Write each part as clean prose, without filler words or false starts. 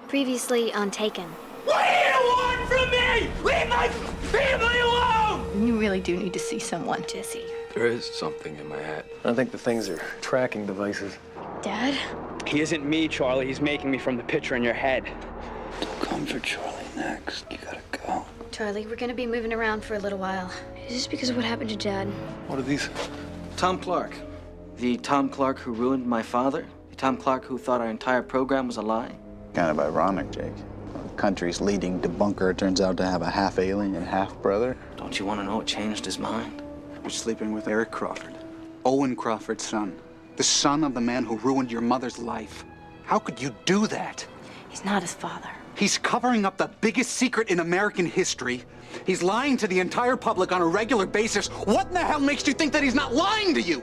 Previously on Taken. What do you want from me? Leave my family alone! You really do need to see someone. Jesse. There is something in my head. I think the things are tracking devices. Dad? He isn't me, Charlie. He's making me from the picture in your head. Come for Charlie next. You gotta go. Charlie, we're gonna be moving around for a little while. Is this because of what happened to Dad? What are these? Tom Clark. The Tom Clark who ruined my father. The Tom Clark who thought our entire program was a lie. Kind of ironic, Jake. The country's leading debunker turns out to have a half alien and half brother. Don't you want to know what changed his mind? You're sleeping with Eric Crawford, Owen Crawford's son. The son of the man who ruined your mother's life. How could you do that? He's not his father. He's covering up the biggest secret in American history. He's lying to the entire public on a regular basis. What in the hell makes you think that he's not lying to you?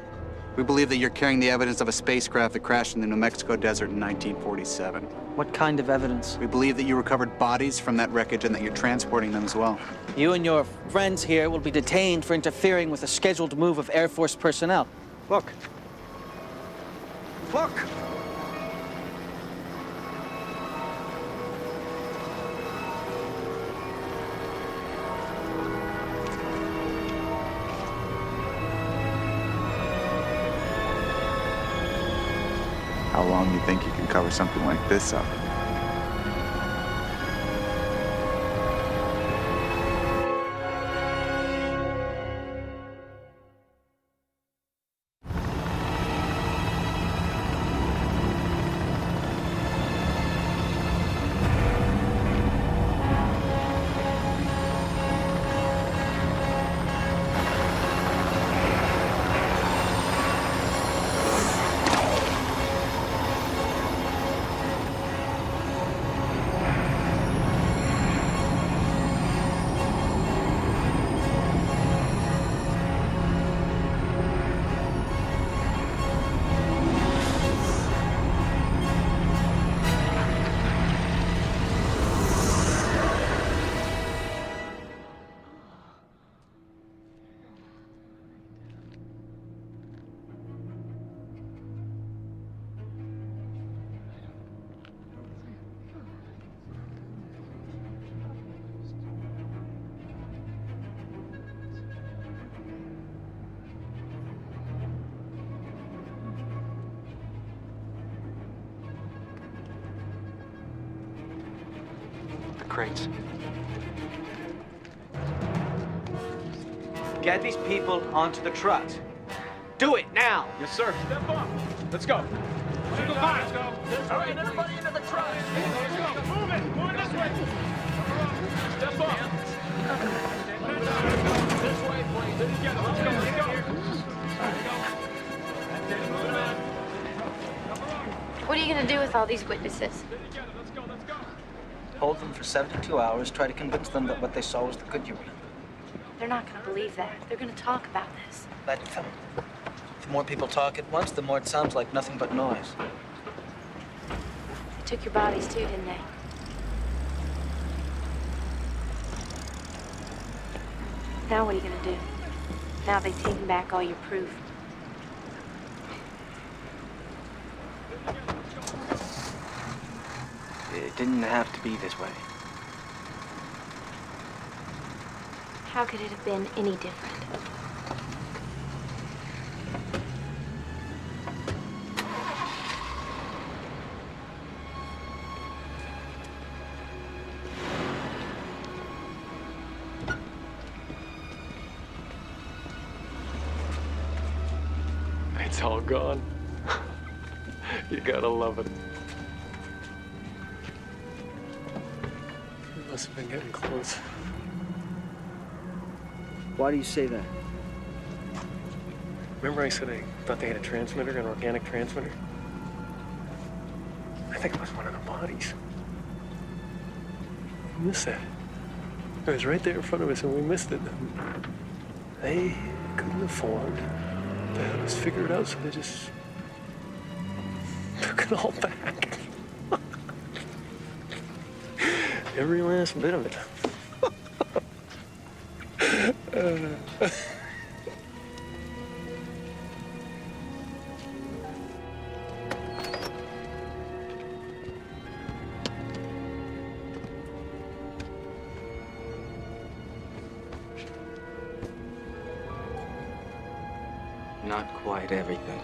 We believe that you're carrying the evidence of a spacecraft that crashed in the New Mexico desert in 1947. What kind of evidence? We believe that you recovered bodies from that wreckage and that you're transporting them as well. You and your friends here will be detained for interfering with a scheduled move of Air Force personnel. Look. Look! How long do you think you can cover something like this up? Crates. Get these people onto the truck. Do it now! Yes, sir. Step up. Let's go. Let's go. All right, everybody into the truck. Let's go. Move it. Move it this way. Step up. This way, please. Let's go. Let's go. What are you gonna do with all these witnesses? Hold them for 72 hours, try to convince them that what they saw was the good urine. They're not gonna believe that. They're gonna talk about this. Let them. The more people talk at once, the more it sounds like nothing but noise. They took your bodies too, didn't they? Now what are you gonna do? Now they've taken back all your proof. It didn't have to be this way. How could it have been any different? It's all gone. You gotta love it. We must have been getting close. Why do you say that? Remember I said I thought they had a transmitter, an organic transmitter? I think it was one of the bodies. We missed that. It was right there in front of us and we missed it. They couldn't afford to have us figure it out, so they just took it all back. Every last bit of it. not quite everything.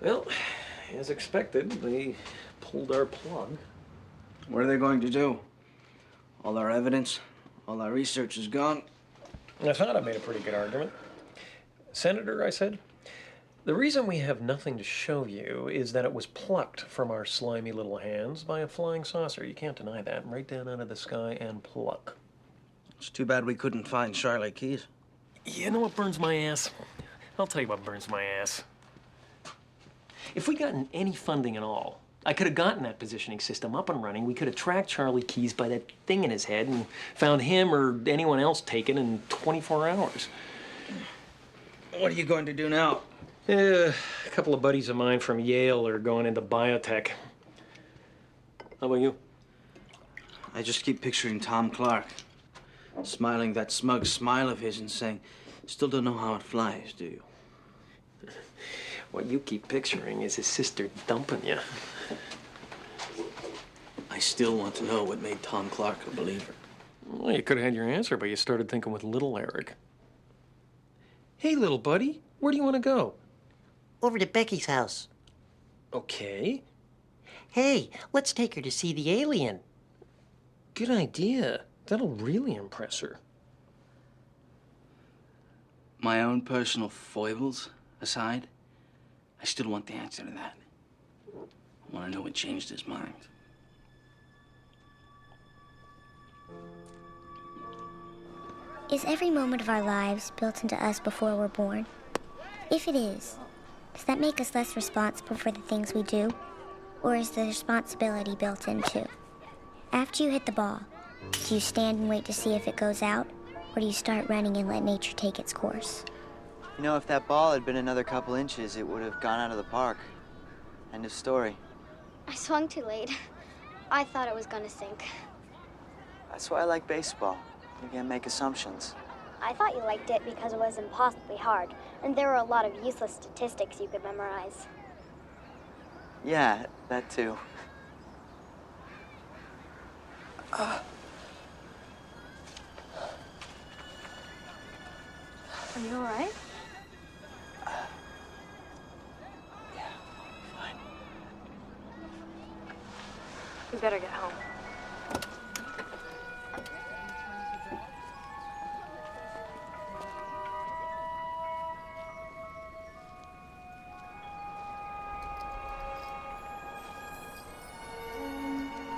Well, as expected, they pulled our plug. What are they going to do? All our evidence, all our research is gone. I thought I made a pretty good argument. Senator, I said, the reason we have nothing to show you is that it was plucked from our slimy little hands by a flying saucer. You can't deny that. Right down out of the sky and pluck. It's too bad we couldn't find Charlie Keys. You know what burns my ass? I'll tell you what burns my ass. If we'd gotten any funding at all, I could have gotten that positioning system up and running. We could have tracked Charlie Keys by that thing in his head and found him or anyone else taken in 24 hours. What are you going to do now? A couple of buddies of mine from Yale are going into biotech. How about you? I just keep picturing Tom Clark, smiling that smug smile of his and saying, "Still don't know how it flies, do you?" What you keep picturing is his sister dumping you. I still want to know what made Tom Clark a believer. Well, you could have had your answer, but you started thinking with little Eric. Hey, little buddy, where do you want to go? Over to Becky's house. Okay. Hey, let's take her to see the alien. Good idea. That'll really impress her. My own personal foibles aside, I still want the answer to that. I want to know what changed his mind. Is every moment of our lives built into us before we're born? If it is, does that make us less responsible for the things we do? Or is the responsibility built in too? After you hit the ball, do you stand and wait to see if it goes out? Or do you start running and let nature take its course? You know, if that ball had been another couple inches, it would have gone out of the park. End of story. I swung too late. I thought it was gonna sink. That's why I like baseball. You can't make assumptions. I thought you liked it because it was impossibly hard, and there were a lot of useless statistics you could memorize. Yeah, that too. Are you all right? Yeah, fine. We better get home.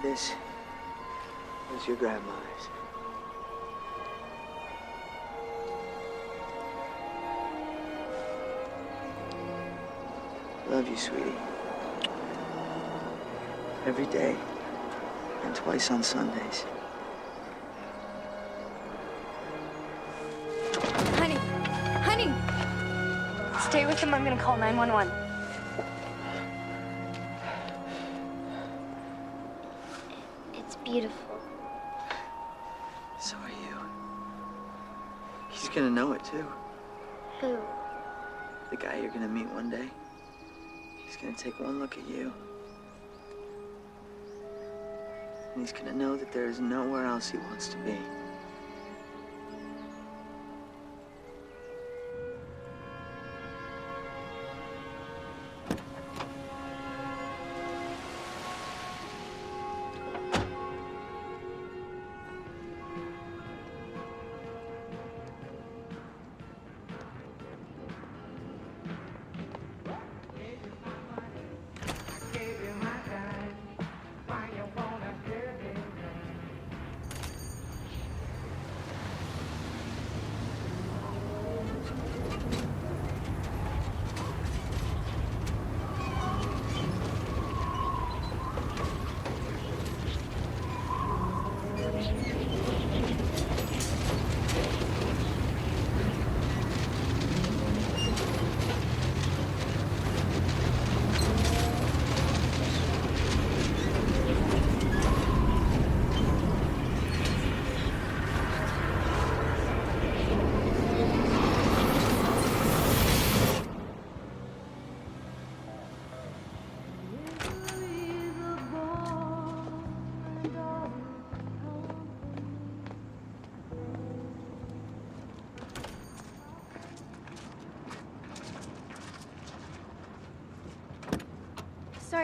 This is your grandmother's. Love you, sweetie. Every day, and twice on Sundays. Honey! Stay with him, I'm gonna call 911. It's beautiful. So are you. He's gonna know it, too. Who? The guy you're gonna meet one day. He's gonna take one look at you. And he's gonna know that there is nowhere else he wants to be.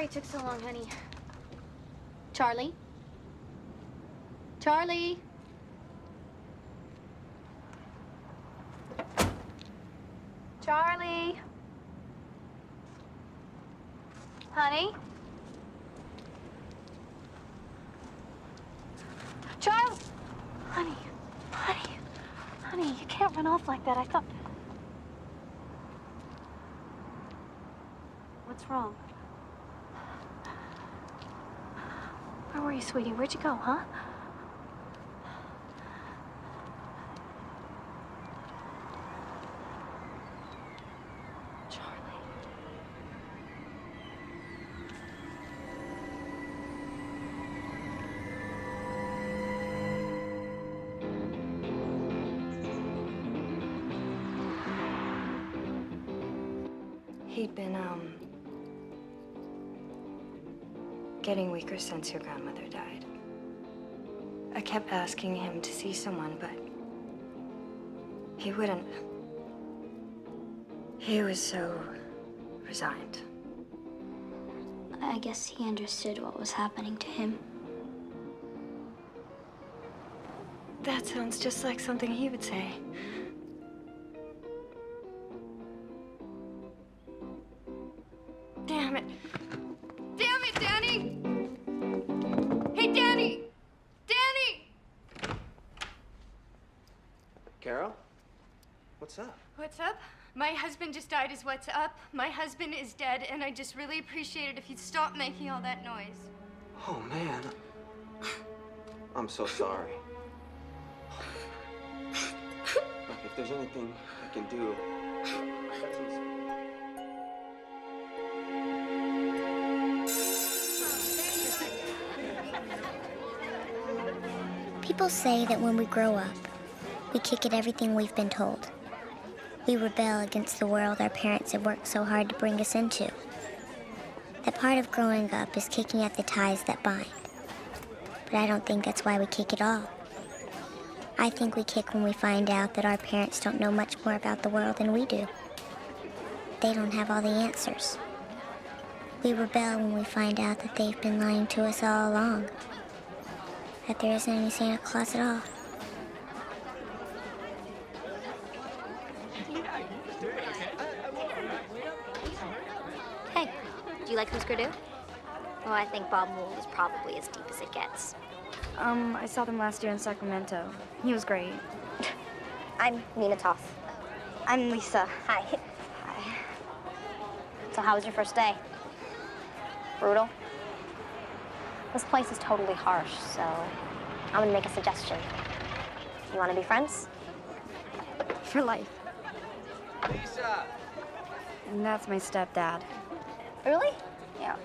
Sorry it took so long, honey. Charlie? Charlie? Charlie? Honey? Charlie? Honey, honey, honey, you can't run off like that. I thought... What's wrong? Where were you, sweetie? Where'd you go, huh? He'd been, getting weaker since your grandmother died. I kept asking him to see someone, but he wouldn't. He was so resigned. I guess he understood what was happening to him. That sounds just like something he would say. Damn it. Damn it, Danny! Hey, Danny! Danny! Carol? What's up? What's up? My husband just died is what's up. My husband is dead, and I just really appreciate it if you'd stop making all that noise. Oh, man. I'm so sorry. Look, if there's anything I can do... People say that when we grow up, we kick at everything we've been told. We rebel against the world our parents have worked so hard to bring us into. That part of growing up is kicking at the ties that bind. But I don't think that's why we kick at all. I think we kick when we find out that our parents don't know much more about the world than we do. They don't have all the answers. We rebel when we find out that they've been lying to us all along. That there isn't any Santa Claus at all. Hey, do you like Husker Du? Well, I think Bob Mould is probably as deep as it gets. I saw them last year in Sacramento. He was great. I'm Nina Toth. I'm Lisa. Hi. Hi. So how was your first day? Brutal? This place is totally harsh, so I'm gonna make a suggestion. You wanna be friends? For life. Lisa! And that's my stepdad. Really? Yeah.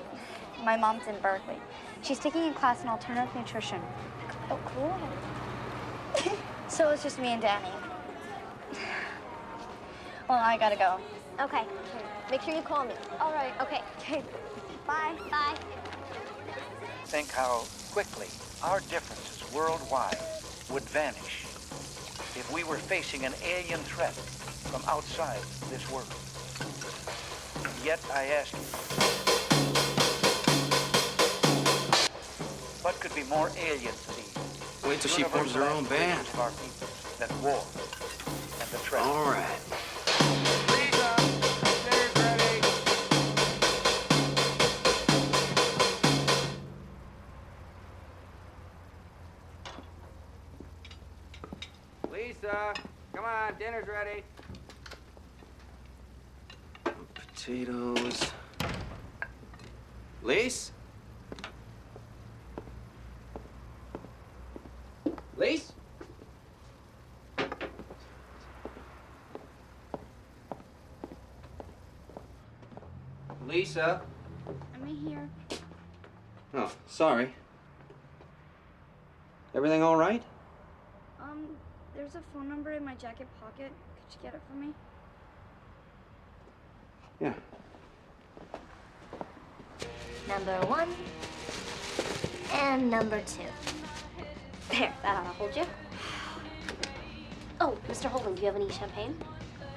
My mom's in Berkeley. She's taking a class in alternative nutrition. Oh, cool. So it's just me and Danny. Well, I gotta go. Okay. Make sure you call me. All right. Okay. Okay. Bye. Bye. Think how quickly our differences worldwide would vanish if we were facing an alien threat from outside this world. Yet I ask you, what could be more alien to the Wait till she forms her own band. of our people than war and the threat? All right. Lisa, dinner's ready. Lisa, come on, dinner's ready. Potatoes. Lise? Lise? Lisa? I'm in here. Oh, sorry. Everything all right? There's a phone number in my jacket pocket. Could you get it for me? Yeah. Number 1 and number 2. There, that ought to hold you. Oh, Mr. Holden, do you have any champagne?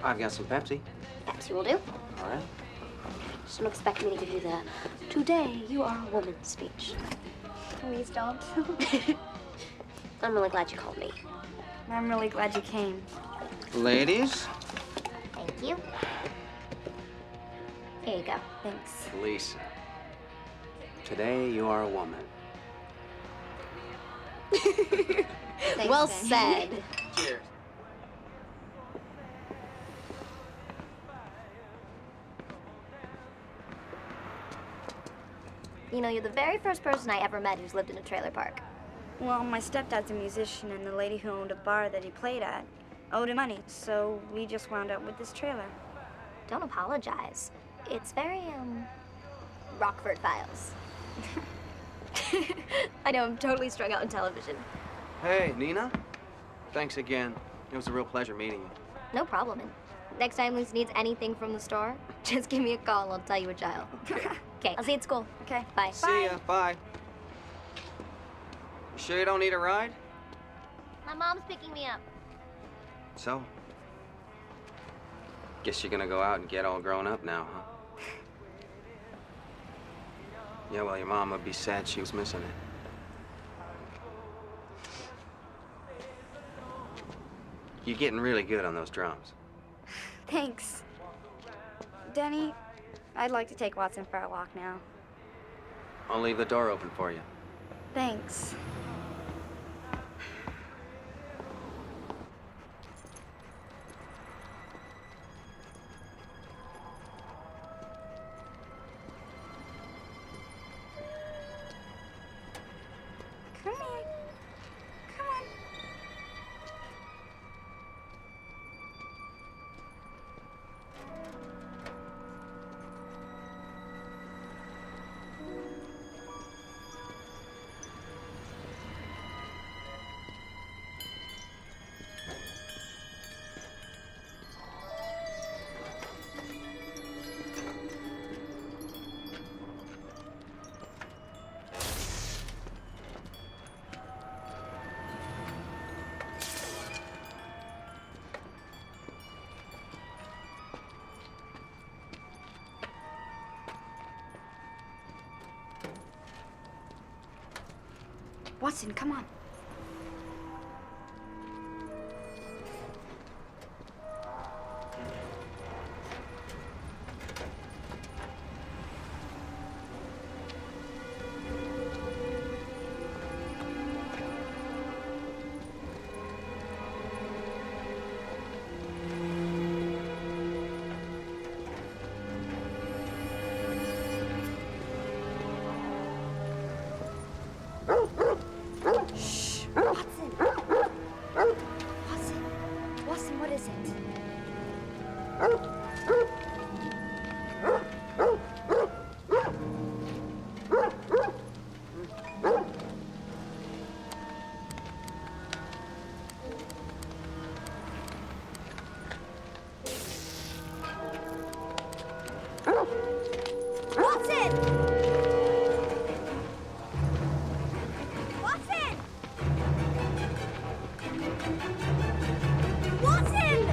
I've got some Pepsi. Pepsi will do. All right. Just don't expect me to give you the "Today you are a woman" speech. Please don't. I'm really glad you called me. I'm really glad you came. Ladies, Thank you. Here you go. Thanks. Lisa. Today you are a woman. Thanks, Well Danny. said. Cheers. You know, you're the very first person I ever met who's lived in a trailer park. Well, my stepdad's a musician, and the lady who owned a bar that he played at owed him money, so we just wound up with this trailer. Don't apologize. It's very, Rockford Files. I know, I'm totally strung out on television. Hey, Nina. Thanks again. It was a real pleasure meeting you. No problem. And next time Lucy needs anything from the store, just give me a call and I'll tell you a child. Okay, I'll see you at school. Okay. Bye. See ya. Bye. You sure you don't need a ride? My mom's picking me up. So? Guess you're gonna go out and get all grown up now, huh? Yeah, well, your mom would be sad she was missing it. You're getting really good on those drums. Thanks. Denny, I'd like to take Watson for a walk now. I'll leave the door open for you. Thanks. Come here. Come on. Watson, come on. Shh, Watson. Watson. Watson, what is it? Watson! Watson! Watson!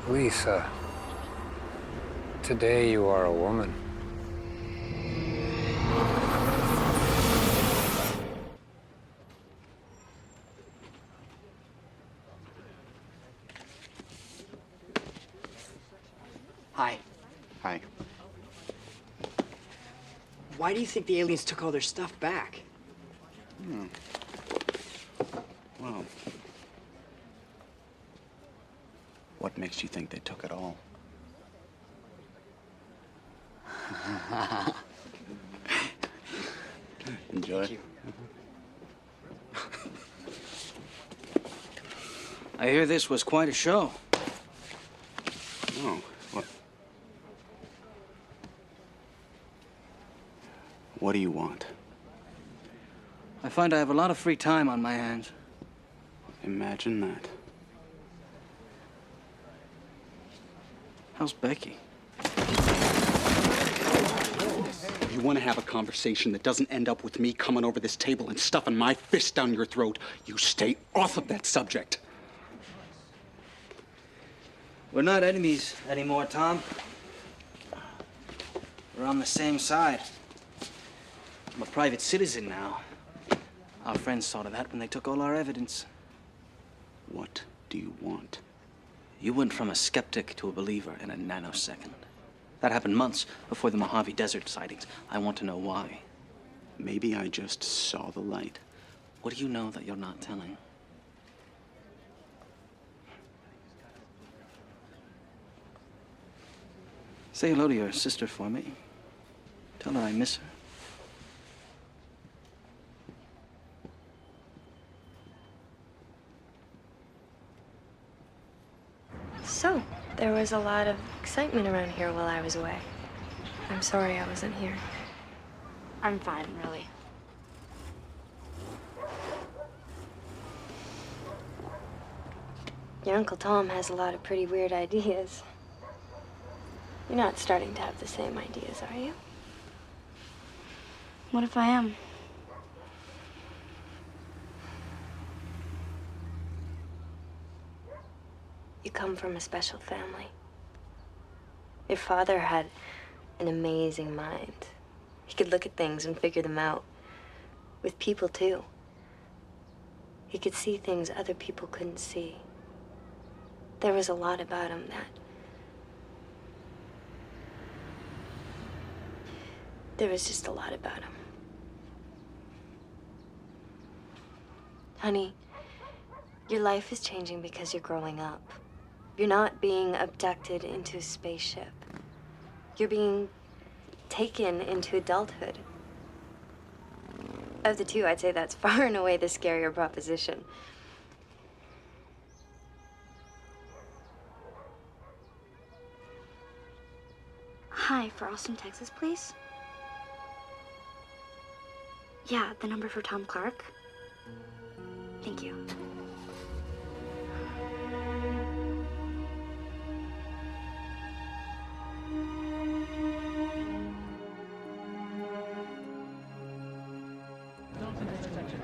Lisa, today you are a woman. Hi. Hi. Why do you think the aliens took all their stuff back? Well, what makes you think they took it all? Enjoy. Thank you. I hear this was quite a show. Oh, what? What do you want? I find I have a lot of free time on my hands. Imagine that. How's Becky? You want to have a conversation that doesn't end up with me coming over this table and stuffing my fist down your throat, you stay off of that subject. We're not enemies anymore, Tom. We're on the same side. I'm a private citizen now. Our friends saw to that when they took all our evidence. What do you want? You went from a skeptic to a believer in a nanosecond. That happened months before the Mojave Desert sightings. I want to know why. Maybe I just saw the light. What do you know that you're not telling? Say hello to your sister for me. Tell her I miss her. So, there was a lot of excitement around here while I was away. I'm sorry I wasn't here. I'm fine, really. Your Uncle Tom has a lot of pretty weird ideas. You're not starting to have the same ideas, are you? What if I am? You come from a special family. Your father had an amazing mind. He could look at things and figure them out. With people, too. He could see things other people couldn't see. There was a lot about him that... There was just a lot about him. Honey, your life is changing because you're growing up. You're not being abducted into a spaceship. You're being taken into adulthood. Of the two, I'd say that's far and away the scarier proposition. Hi, for Austin, Texas, please. Yeah, the number for Tom Clark. Thank you.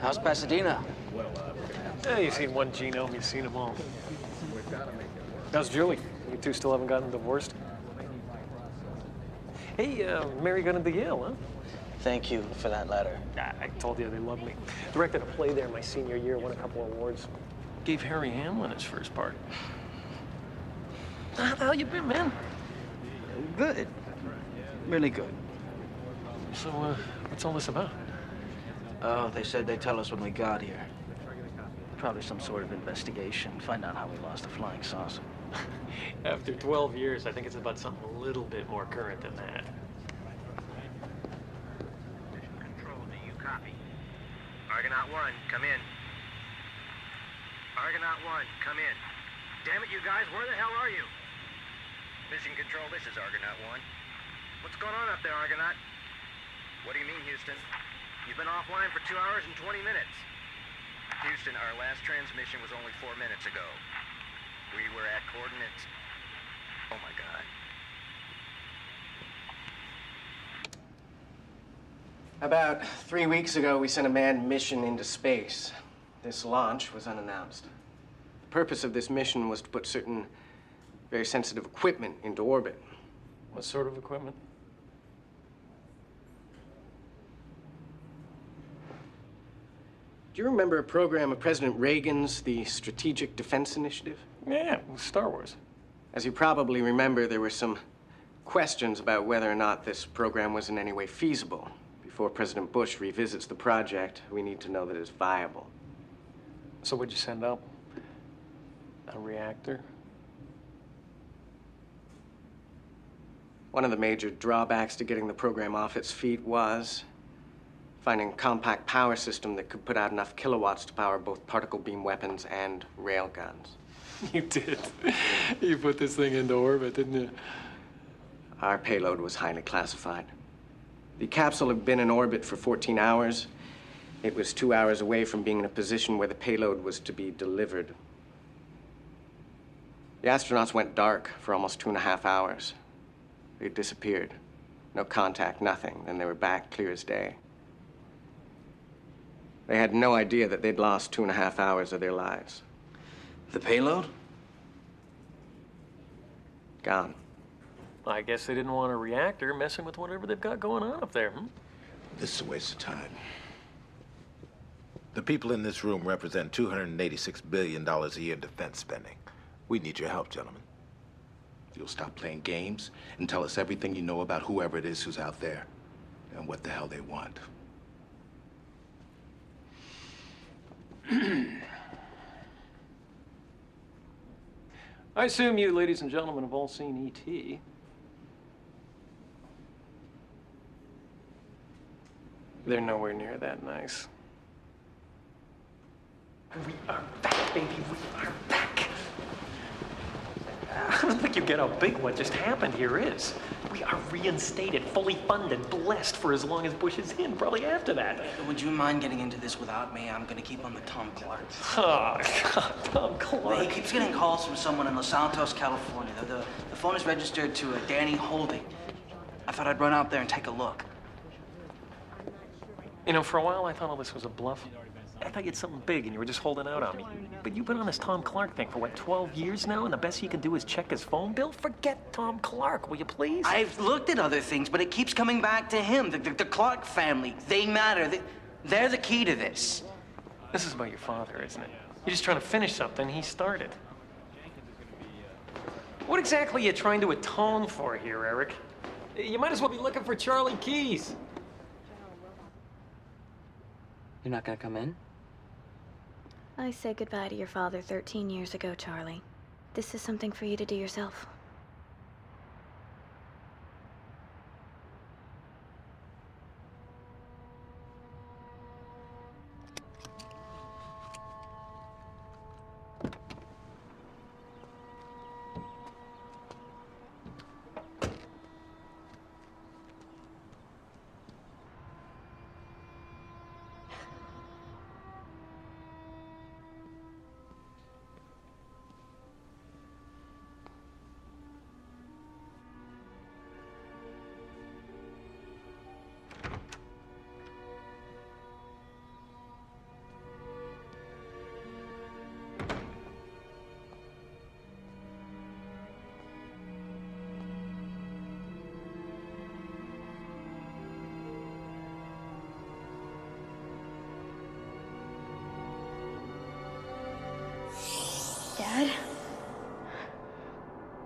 How's Pasadena? Yeah, you've seen one genome, you've seen them all. How's Julie? You two still haven't gotten divorced? Hey, Mary got into Yale, huh? Thank you for that letter. I told you they loved me. Directed a play there my senior year, won a couple awards. Gave Harry Hamlin his first part. How the hell you been, man? Good. Really good. So, what's all this about? Oh, they said they'd tell us when we got here. Probably some sort of investigation. Find out how we lost a flying saucer. After 12 years, I think it's about something a little bit more current than that. Control, do you copy? Argonaut 1, come in. Argonaut 1, come in. Damn it, you guys, where the hell are you? Mission Control, this is Argonaut 1. What's going on up there, Argonaut? What do you mean, Houston? You've been offline for 2 hours and 20 minutes. Houston, our last transmission was only 4 minutes ago. We were at coordinates... Oh my God. About 3 weeks ago, we sent a manned mission into space. This launch was unannounced. The purpose of this mission was to put certain very sensitive equipment into orbit. What sort of equipment? Do you remember a program of President Reagan's, the Strategic Defense Initiative? Yeah, Star Wars. As you probably remember, there were some questions about whether or not this program was in any way feasible. Before President Bush revisits the project, we need to know that it's viable. So what'd you send up? A reactor? One of the major drawbacks to getting the program off its feet was finding a compact power system that could put out enough kilowatts to power both particle beam weapons and rail guns. You did. You put this thing into orbit, didn't you? Our payload was highly classified. The capsule had been in orbit for 14 hours. It was 2 hours away from being in a position where the payload was to be delivered. The astronauts went dark for almost 2.5 hours. They disappeared. No contact, nothing. Then they were back clear as day. They had no idea that they'd lost 2.5 hours of their lives. The payload? Gone. I guess they didn't want a reactor messing with whatever they've got going on up there, hmm? This is a waste of time. The people in this room represent $286 billion a year in defense spending. We need your help, gentlemen. You'll stop playing games and tell us everything you know about whoever it is who's out there and what the hell they want. I assume you ladies and gentlemen have all seen E.T. They're nowhere near that nice. We are back, baby. We are back. I don't think you get how big what just happened here is. We are reinstated, fully funded, blessed for as long as Bush is in, probably after that. Would you mind getting into this without me? I'm gonna keep on the Tom Clark. Oh, God, Tom Clark. He keeps getting calls from someone in Los Santos, California. The phone is registered to Danny Holding. I thought I'd run out there and take a look. You know, for a while I thought all this was a bluff. I thought you had something big and you were just holding out on me. But you've been on this Tom Clark thing for, what, 12 years now? And the best you can do is check his phone bill? Forget Tom Clark, will you please? I've looked at other things, but it keeps coming back to him. The Clark family, they matter. They're the key to this. This is about your father, isn't it? You're just trying to finish something he started. What exactly are you trying to atone for here, Eric? You might as well be looking for Charlie Keys. You're not gonna come in? I said goodbye to your father 13 years ago, Charlie. This is something for you to do yourself. Dad?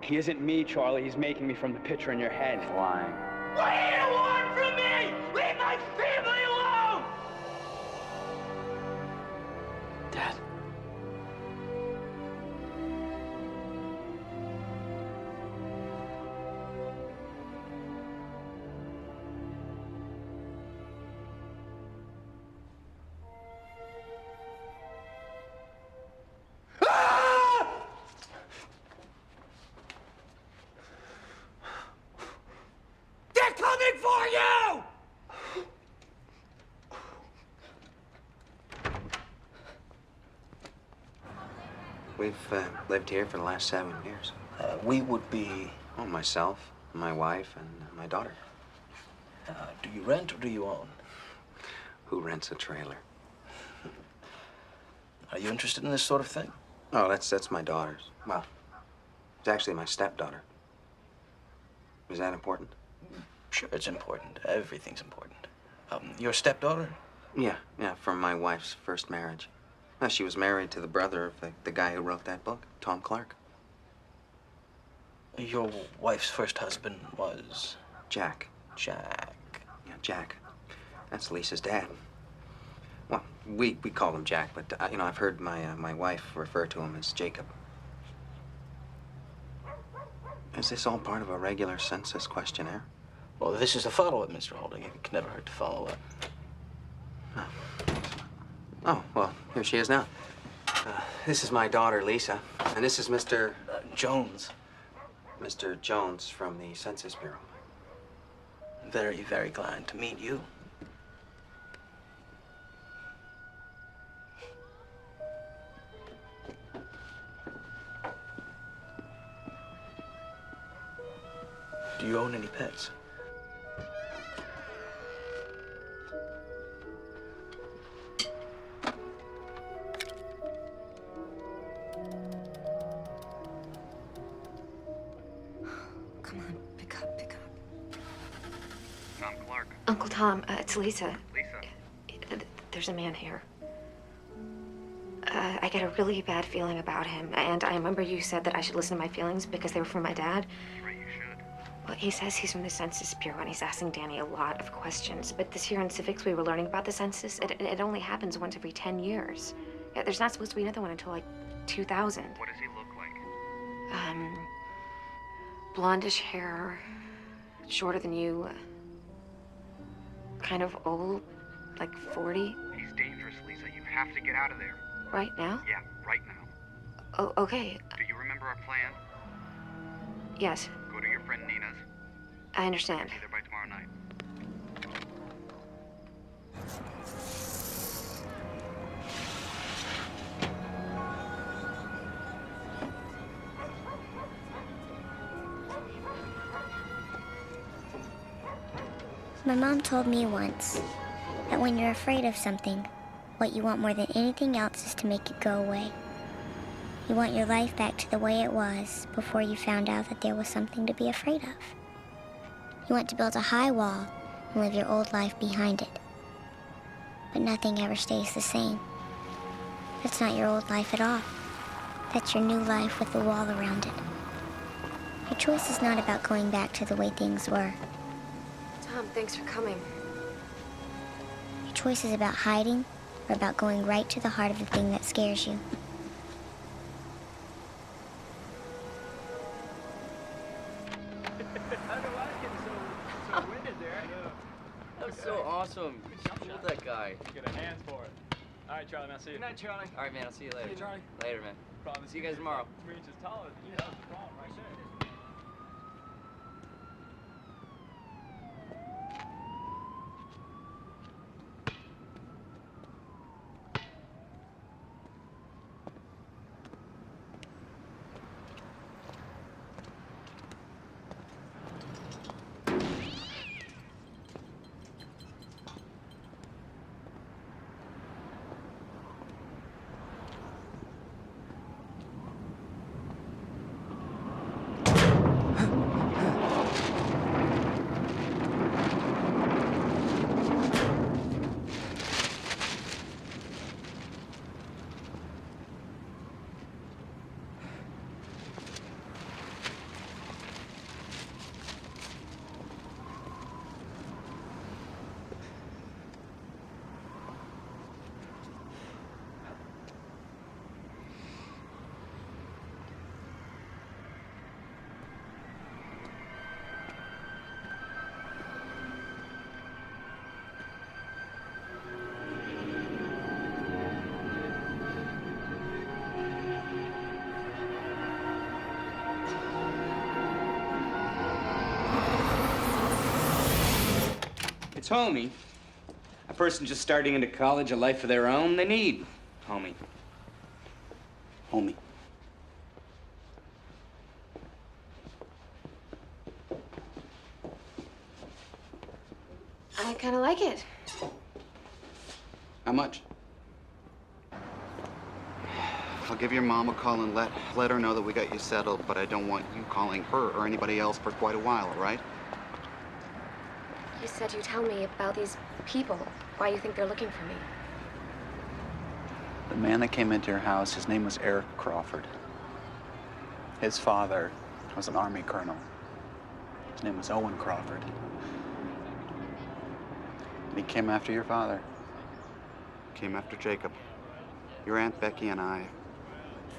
He isn't me, Charlie. He's making me from the picture in your head. Lying. What do you want from me? Leave my family alone! Dad. They're coming for you! We've lived here for the last 7 years. We would be... Oh, myself, my wife, and my daughter. Do you rent or do you own? Who rents a trailer? Are you interested in this sort of thing? Oh, that's my daughter's. Well, it's actually my stepdaughter. Is that important? Sure, it's important. Everything's important. Your stepdaughter? Yeah, from my wife's first marriage. Well, she was married to the brother of the guy who wrote that book, Tom Clark. Your wife's first husband was? Jack. Jack. Yeah, Jack. That's Lisa's dad. Well, we call him Jack, but, you know, I've heard my wife refer to him as Jacob. Is this all part of a regular census questionnaire? Well, this is a follow-up, Mr. Holding. It can never hurt to follow up. Oh, well, here she is now. This is my daughter, Lisa, and this is Mr. Jones. Mr. Jones from the Census Bureau. very, very glad to meet you. Do you own any pets? Come on, pick up. Tom Clark. Uncle Tom, it's Lisa. Lisa. There's a man here. I get a really bad feeling about him, and I remember you said that I should listen to my feelings because they were from my dad. Right, you should. Well, he says he's from the Census Bureau, and he's asking Danny a lot of questions. But this year in civics, we were learning about the census. It only happens once every 10 years. Yeah, there's not supposed to be another one until, like, 2000. What does he look like? Blondish hair, shorter than you, kind of old, like 40. He's dangerous, Lisa. You have to get out of there. Right now? Yeah, right now. Oh, okay. Do you remember our plan? Yes, Go to your friend Nina's. I understand. Be there by tomorrow night. My mom told me once that when you're afraid of something, what you want more than anything else is to make it go away. You want your life back to the way it was before you found out that there was something to be afraid of. You want to build a high wall and live your old life behind it. But nothing ever stays the same. That's not your old life at all. That's your new life with the wall around it. Your choice is not about going back to the way things were. Tom, thanks for coming. Your choice is about hiding or about going right to the heart of the thing that scares you. That was so awesome. Killed that guy. Get a hand for it. All right, Charlie, man, I'll see you. Good night, Charlie. All right, man. I'll see you later. Hey, Charlie. Later, man. Problem See you guys tomorrow. 3 inches taller than you. That was the problem right there. It's homie. A person just starting into college, a life of their own, they need homie. Homie. I kind of like it. How much? I'll give your mom a call and let her know that we got you settled, but I don't want you calling her or anybody else for quite a while, all right? You said you'd tell me about these people, why you think they're looking for me. The man that came into your house, his name was Eric Crawford. His father was an Army colonel. His name was Owen Crawford. And he came after your father. Came after Jacob. Your Aunt Becky and I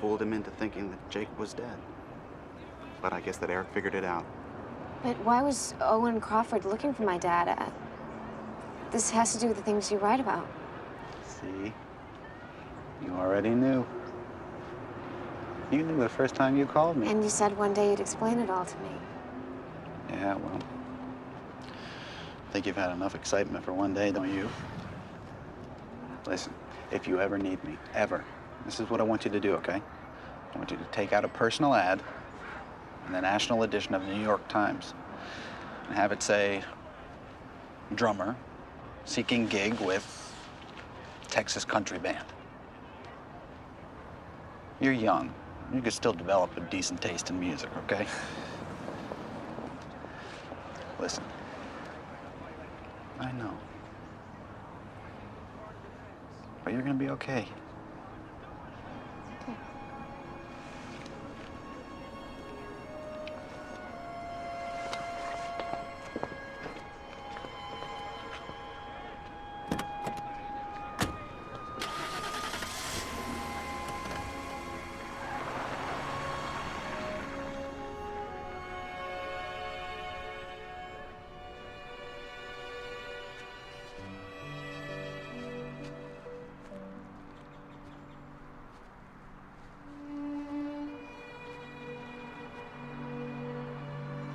fooled him into thinking that Jake was dead. But I guess that Eric figured it out. But why was Owen Crawford looking for my dad? This has to do with the things you write about. See? You already knew. You knew the first time you called me. And you said one day you'd explain it all to me. Yeah, well, Think you've had enough excitement for one day, don't you? Listen, if you ever need me, ever, this is what I want you to do, okay? I want you to take out a personal ad in the national edition of the New York Times and have it say, drummer seeking gig with Texas country band. You're young. You could still develop a decent taste in music, okay? Listen, I know. But you're gonna be okay.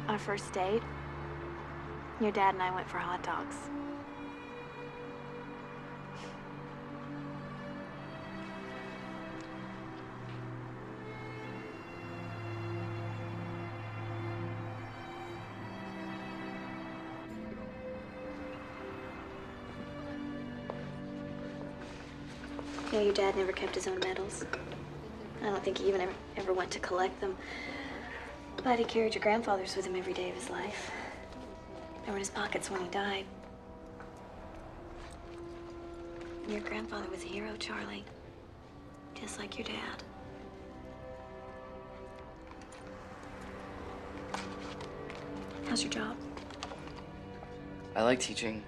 Our first date, your dad and I went for hot dogs. Yeah, your dad never kept his own medals. I don't think he even ever went to collect them. But he carried your grandfather's with him every day of his life. They were in his pockets when he died. Your grandfather was a hero, Charlie. Just like your dad. How's your job? I like teaching.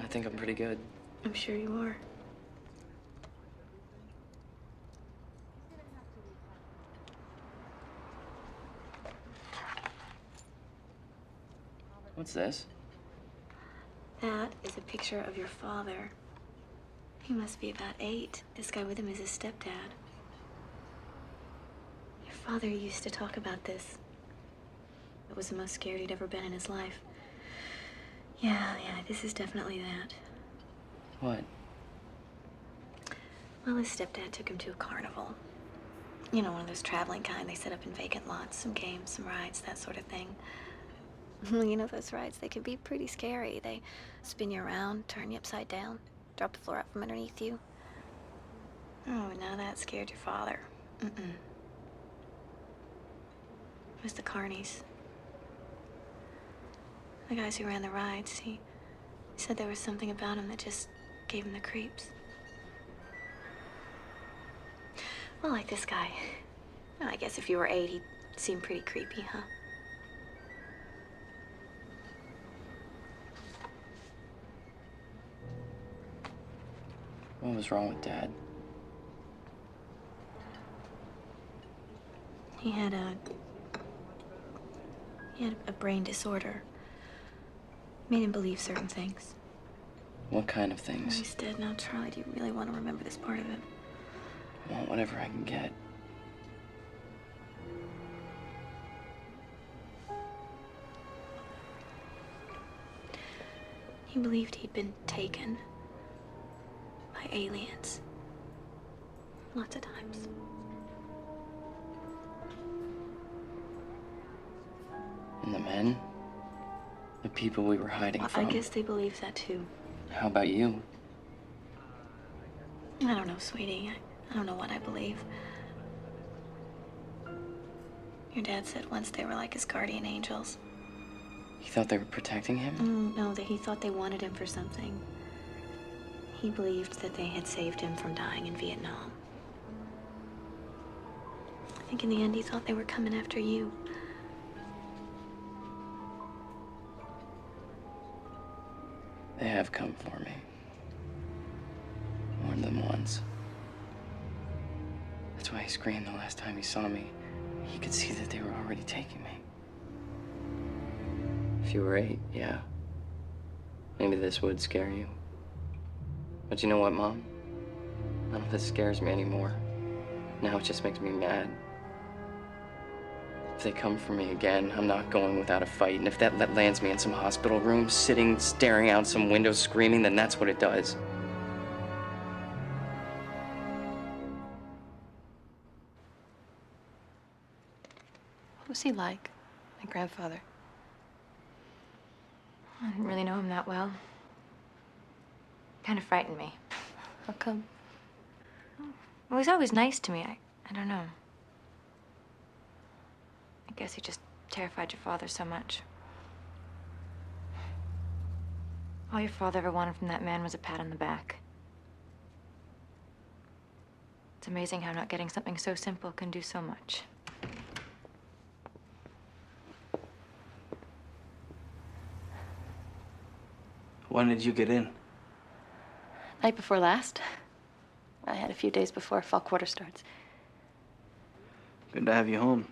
I think I'm pretty good. I'm sure you are. What's this? That is a picture of your father. He must be about 8. This guy with him is his stepdad. Your father used to talk about this. It was the most scared he'd ever been in his life. Yeah, this is definitely that. What? Well, his stepdad took him to a carnival. You know, one of those traveling kind they set up in vacant lots, some games, some rides, that sort of thing. You know those rides, they can be pretty scary. They spin you around, turn you upside down, drop the floor out from underneath you. Oh, now that scared your father. It was the carnies. The guys who ran the rides, he said there was something about him that just gave him the creeps. Well, like this guy. Well, I guess if you were 8, he'd seem pretty creepy, huh? What was wrong with Dad? He had a brain disorder. Made him believe certain things. What kind of Oh, things? he's dead now, Charlie. Do you really want to remember this part of it? I want whatever I can get. He believed he'd been taken by aliens. Lots of times. And the men? The people we were hiding from? I guess they believe that too. How about you? I don't know, sweetie. I don't know what I believe. Your dad said once they were like his guardian angels. You thought they were protecting him? No, that he thought they wanted him for something. He believed that they had saved him from dying in Vietnam. I think in the end he thought they were coming after you. They have come for me. More than once. That's why he screamed the last time he saw me. He could see that they were already taking me. If you were 8, yeah. Maybe this would scare you. But you know what, Mom? None of this scares me anymore. Now it just makes me mad. If they come for me again, I'm not going without a fight. And if that lands me in some hospital room, sitting, staring out some window, screaming, then that's what it does. What was he like, my grandfather? I didn't really know him that well. Kind of frightened me. How come? Well, he's always nice to me. I don't know. I guess he just terrified your father so much. All your father ever wanted from that man was a pat on the back. It's amazing how not getting something so simple can do so much. When did you get in? Night before last. I had a few days before fall quarter starts. Good to have you home.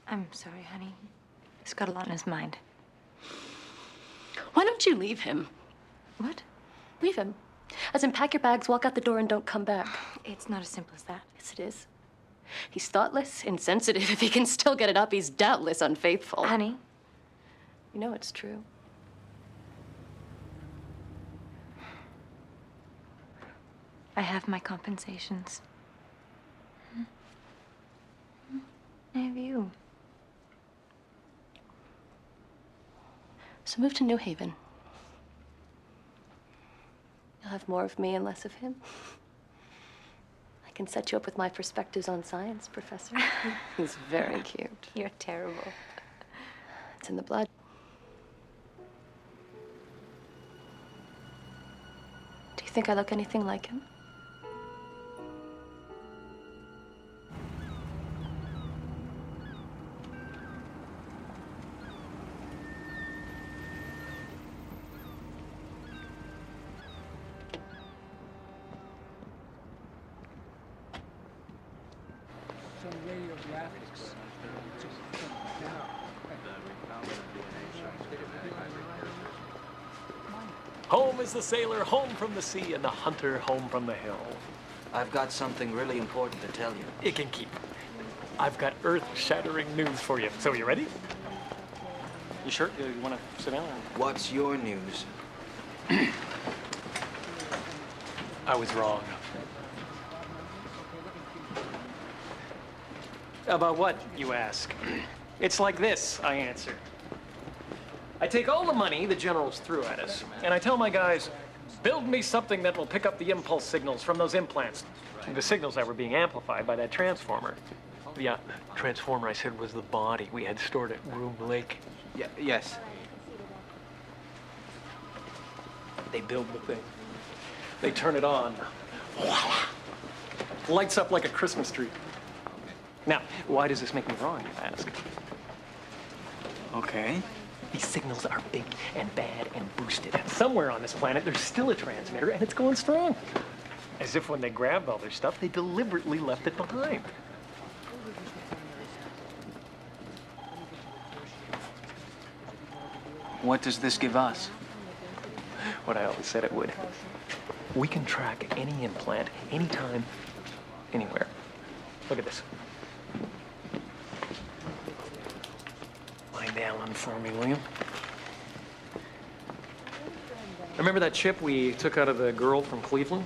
I'm sorry, honey. He's got a lot on his mind. Why don't you leave him? What? Leave him. As in, pack your bags, walk out the door, and don't come back. It's not as simple as that. Yes, it is. He's thoughtless, insensitive. If he can still get it up, he's doubtless unfaithful. Honey. You know it's true. I have my compensations. I have you. So move to New Haven. You'll have more of me and less of him. I can set you up with my perspectives on science, Professor. He's very cute. You're terrible. It's in the blood. Do you think I look anything like him? Home is the sailor home from the sea and the hunter home from the hill. I've got something really important to tell you. It can keep. I've got earth-shattering news for you. So, you ready? You sure? You want to sit down? What's your news? I was wrong. About what, you ask? It's like this, I answer. I take all the money the generals threw at us, and I tell my guys, build me something that will pick up the impulse signals from those implants. The signals that were being amplified by that transformer. The transformer, I said, was the body we had stored at Groom Lake. Yes. They build the thing. They turn it on. Lights up like a Christmas tree. Now, why does this make me wrong, you ask? Okay. These signals are big and bad and boosted. Somewhere on this planet, there's still a transmitter, and it's going strong. As if when they grabbed all their stuff, they deliberately left it behind. What does this give us? What I always said it would. We can track any implant, anytime, anywhere. Look at this. Find Alan for me, will you? Remember that chip we took out of the girl from Cleveland?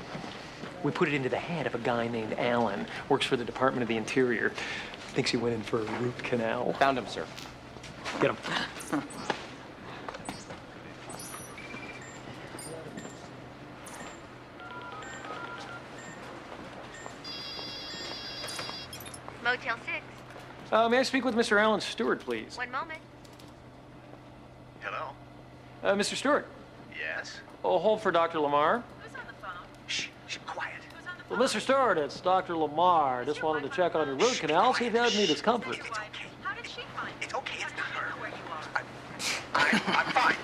We put it into the head of a guy named Alan. Works for the Department of the Interior. Thinks he went in for a root canal. Found him, sir. Get him. Motel 6. May I speak with Mr. Alan Stewart, please? One moment. Hello? Mr. Stewart. Yes? Oh, hold for Dr. Lamar. Who's on the phone? Shh, quiet. Well, Mr. Stewart, it's Dr. Lamar. Just wanted to check on your root canal, see if you had any discomfort. How did she find you? It's okay, it's not her. I'm fine.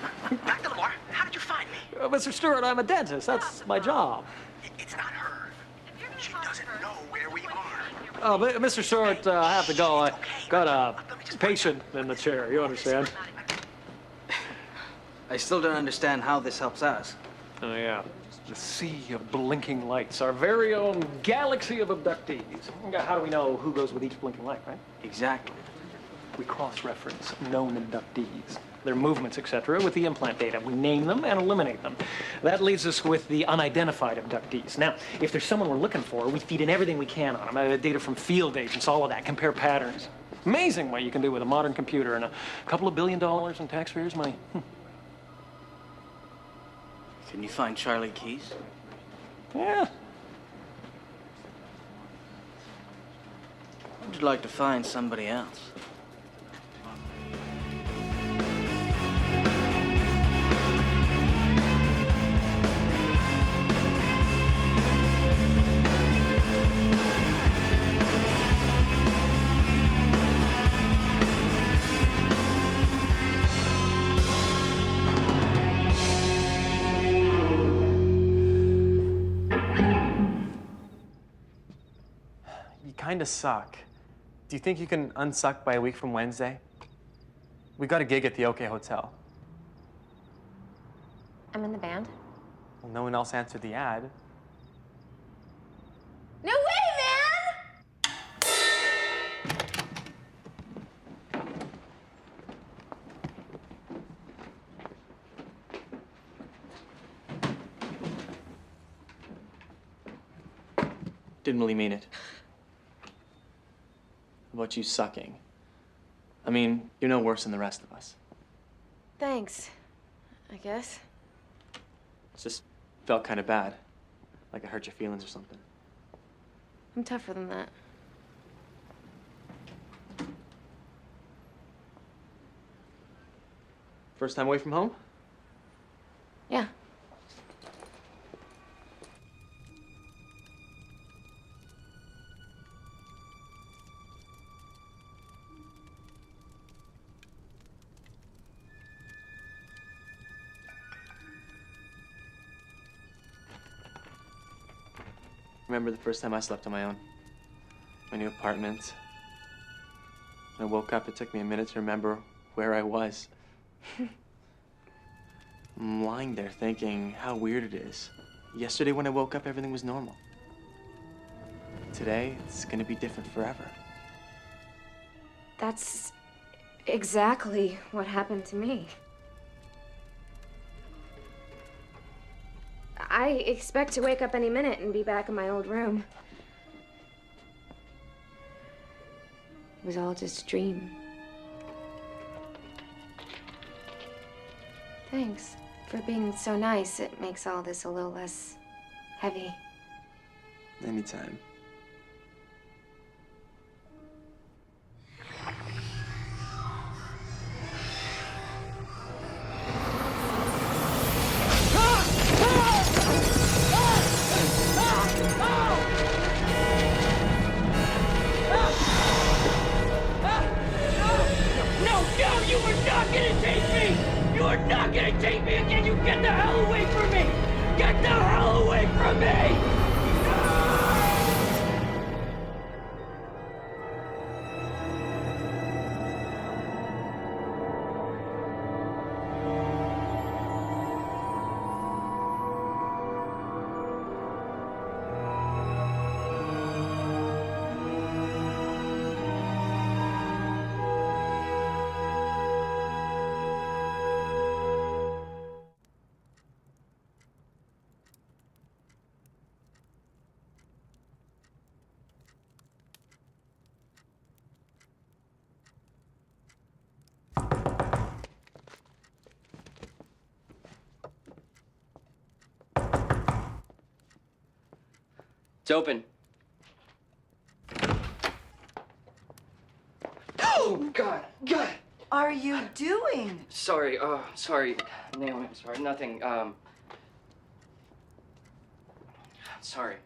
Dr. Lamar, how did you find me? Mr. Stewart, I'm a dentist. That's my job. It's not her. She doesn't know where we are. Oh, but Mr. Stewart, I have to go. I got a patient in the chair. You understand? I still don't understand how this helps us. Oh, yeah. The sea of blinking lights, our very own galaxy of abductees. How do we know who goes with each blinking light, right? Exactly. We cross-reference known abductees, their movements, etc., with the implant data. We name them and eliminate them. That leaves us with the unidentified abductees. Now, if there's someone we're looking for, we feed in everything we can on them. Data from field agents, all of that, compare patterns. Amazing what you can do with a modern computer and a couple of $1 billion in taxpayers' money. Can you find Charlie Keys? Yeah. Would you like to find somebody else? You kinda suck. Do you think you can unsuck by a week from Wednesday? We got a gig at the OK Hotel. I'm in the band. Well, no one else answered the ad. No way, man! Didn't really mean it. About you sucking. I mean, you're no worse than the rest of us. Thanks, I guess. It just felt kind of bad. Like I hurt your feelings or something. I'm tougher than that. First time away from home? Yeah. Remember the first time I slept on my own? My new apartment. When I woke up, it took me a minute to remember where I was. I'm lying there thinking how weird it is. Yesterday when I woke up, everything was normal. Today, it's gonna be different forever. That's exactly what happened to me. I expect to wake up any minute and be back in my old room. It was all just a dream. Thanks for being so nice. It makes all this a little less heavy. Anytime. No, you are not gonna take me! You are not gonna take me again! You get the hell away from me! Get the hell away from me! It's open. Oh, God. God. Are you doing? Sorry, sorry. Naomi, I'm sorry. Nothing, sorry.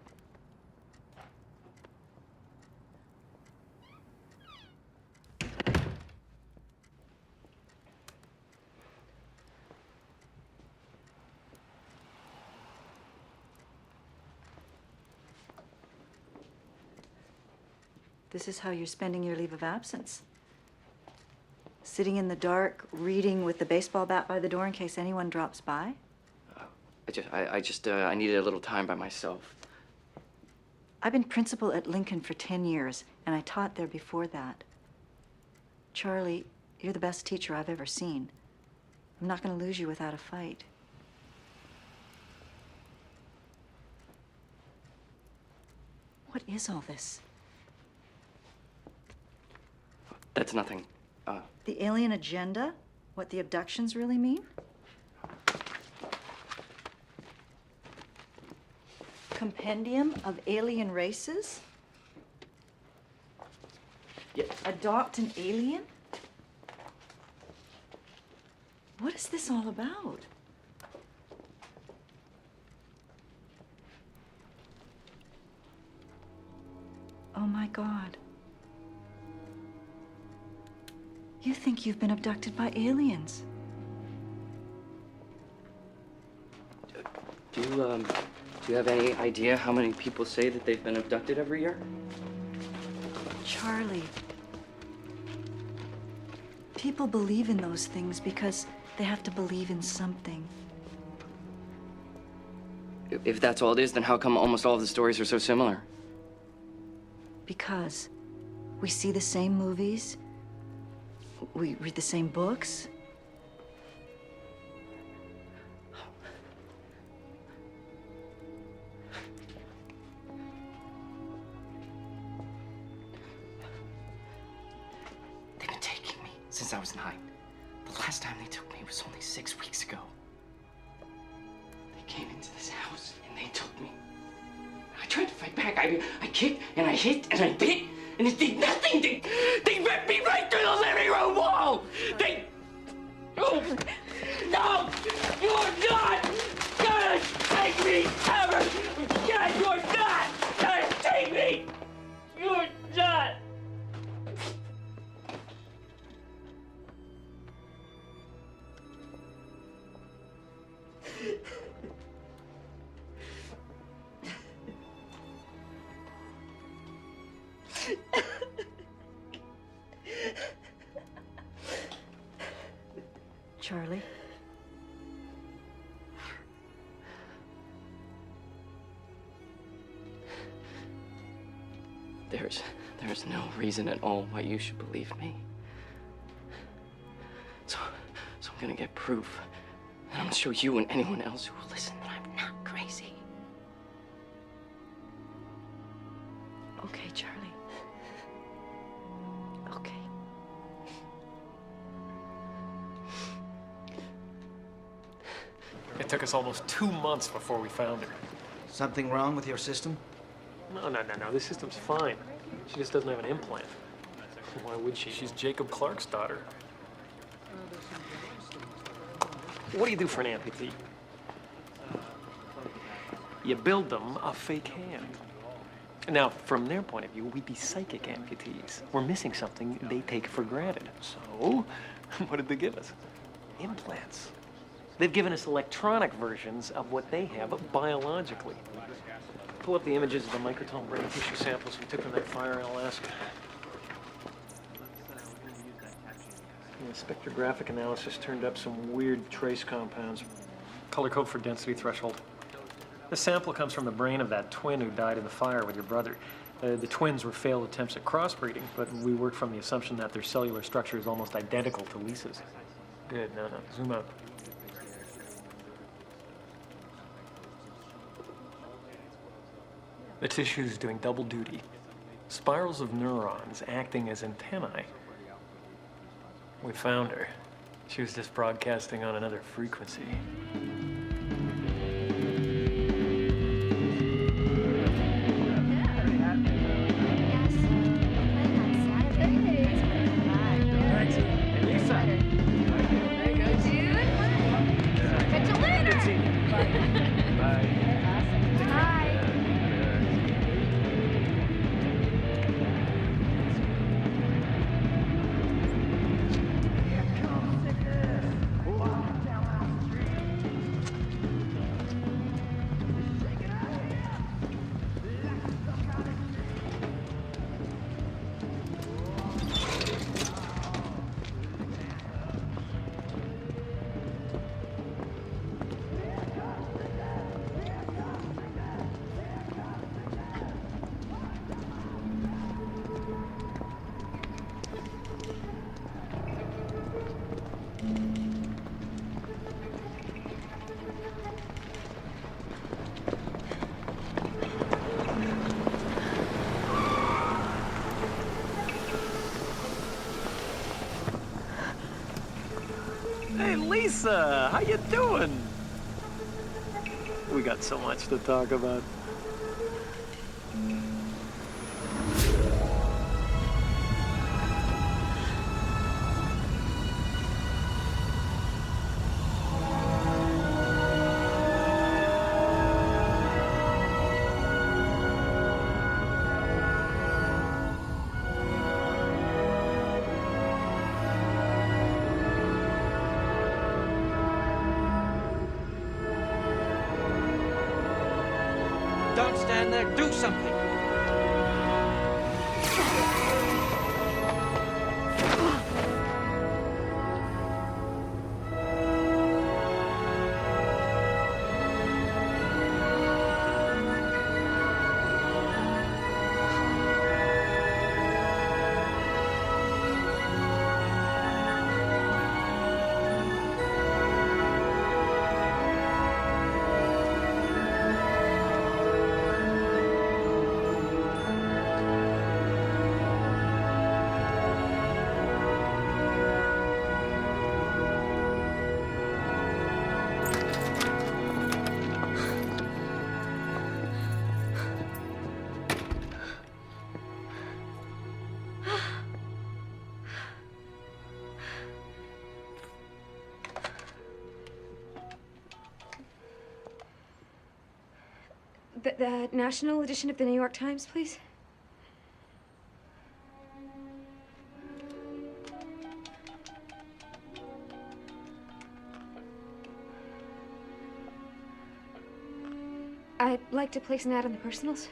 This is how you're spending your leave of absence. Sitting in the dark, reading with the baseball bat by the door in case anyone drops by? I needed a little time by myself. I've been principal at Lincoln for 10 years, and I taught there before that. Charlie, you're the best teacher I've ever seen. I'm not going to lose you without a fight. What is all this? That's nothing. The alien agenda? What the abductions really mean? Compendium of alien races? Yeah. Adopt an alien? What is this all about? Oh my God. You think you've been abducted by aliens? Do you have any idea how many people say that they've been abducted every year? Charlie. People believe in those things because they have to believe in something. If that's all it is, then how come almost all of the stories are so similar? Because we see the same movies, we read the same books. They've been taking me since I was 9. The last time they took me was only 6 weeks ago. They came into this house and they took me. I tried to fight back. I kicked and I hit and I bit and it did nothing. They ripped me right through the living room wall. Oh, no! You're not gonna take me ever! God, you're not gonna take me! You're not! Charlie? There's no reason at all why you should believe me. So I'm gonna get proof. And I'm gonna show you and anyone else who will listen that I'm not crazy. Okay, Charlie. Okay. It took us almost 2 months before we found her. Something wrong with your system? No. The system's fine. She just doesn't have an implant. Why would she? She's Jacob Clark's daughter. What do you do for an amputee? You build them a fake hand. Now, from their point of view, we'd be psychic amputees. We're missing something they take for granted. So, what did they give us? Implants. They've given us electronic versions of what they have biologically. Pull up the images of the microtome brain tissue samples we took from that fire in Alaska. The spectrographic analysis turned up some weird trace compounds. Color code for density threshold. The sample comes from the brain of that twin who died in the fire with your brother. The twins were failed attempts at crossbreeding, but we worked from the assumption that their cellular structure is almost identical to Lisa's. Good, no. Zoom out. The tissue's doing double duty. Spirals of neurons acting as antennae. We found her. She was just broadcasting on another frequency. Lisa, how you doing? We got so much to talk about. Don't stand there. Do something. The national edition of the New York Times, please. I'd like to place an ad in the personals.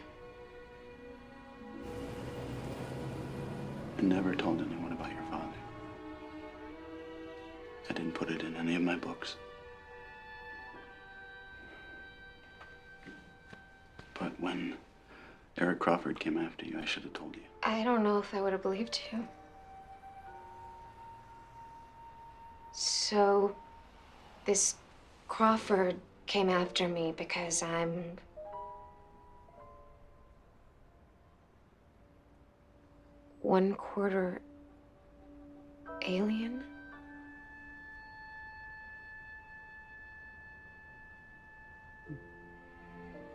I never told anyone about your father. I didn't put it in any of my books. But when Eric Crawford came after you, I should have told you. I don't know if I would have believed you. So, this Crawford came after me because I'm... one-quarter alien?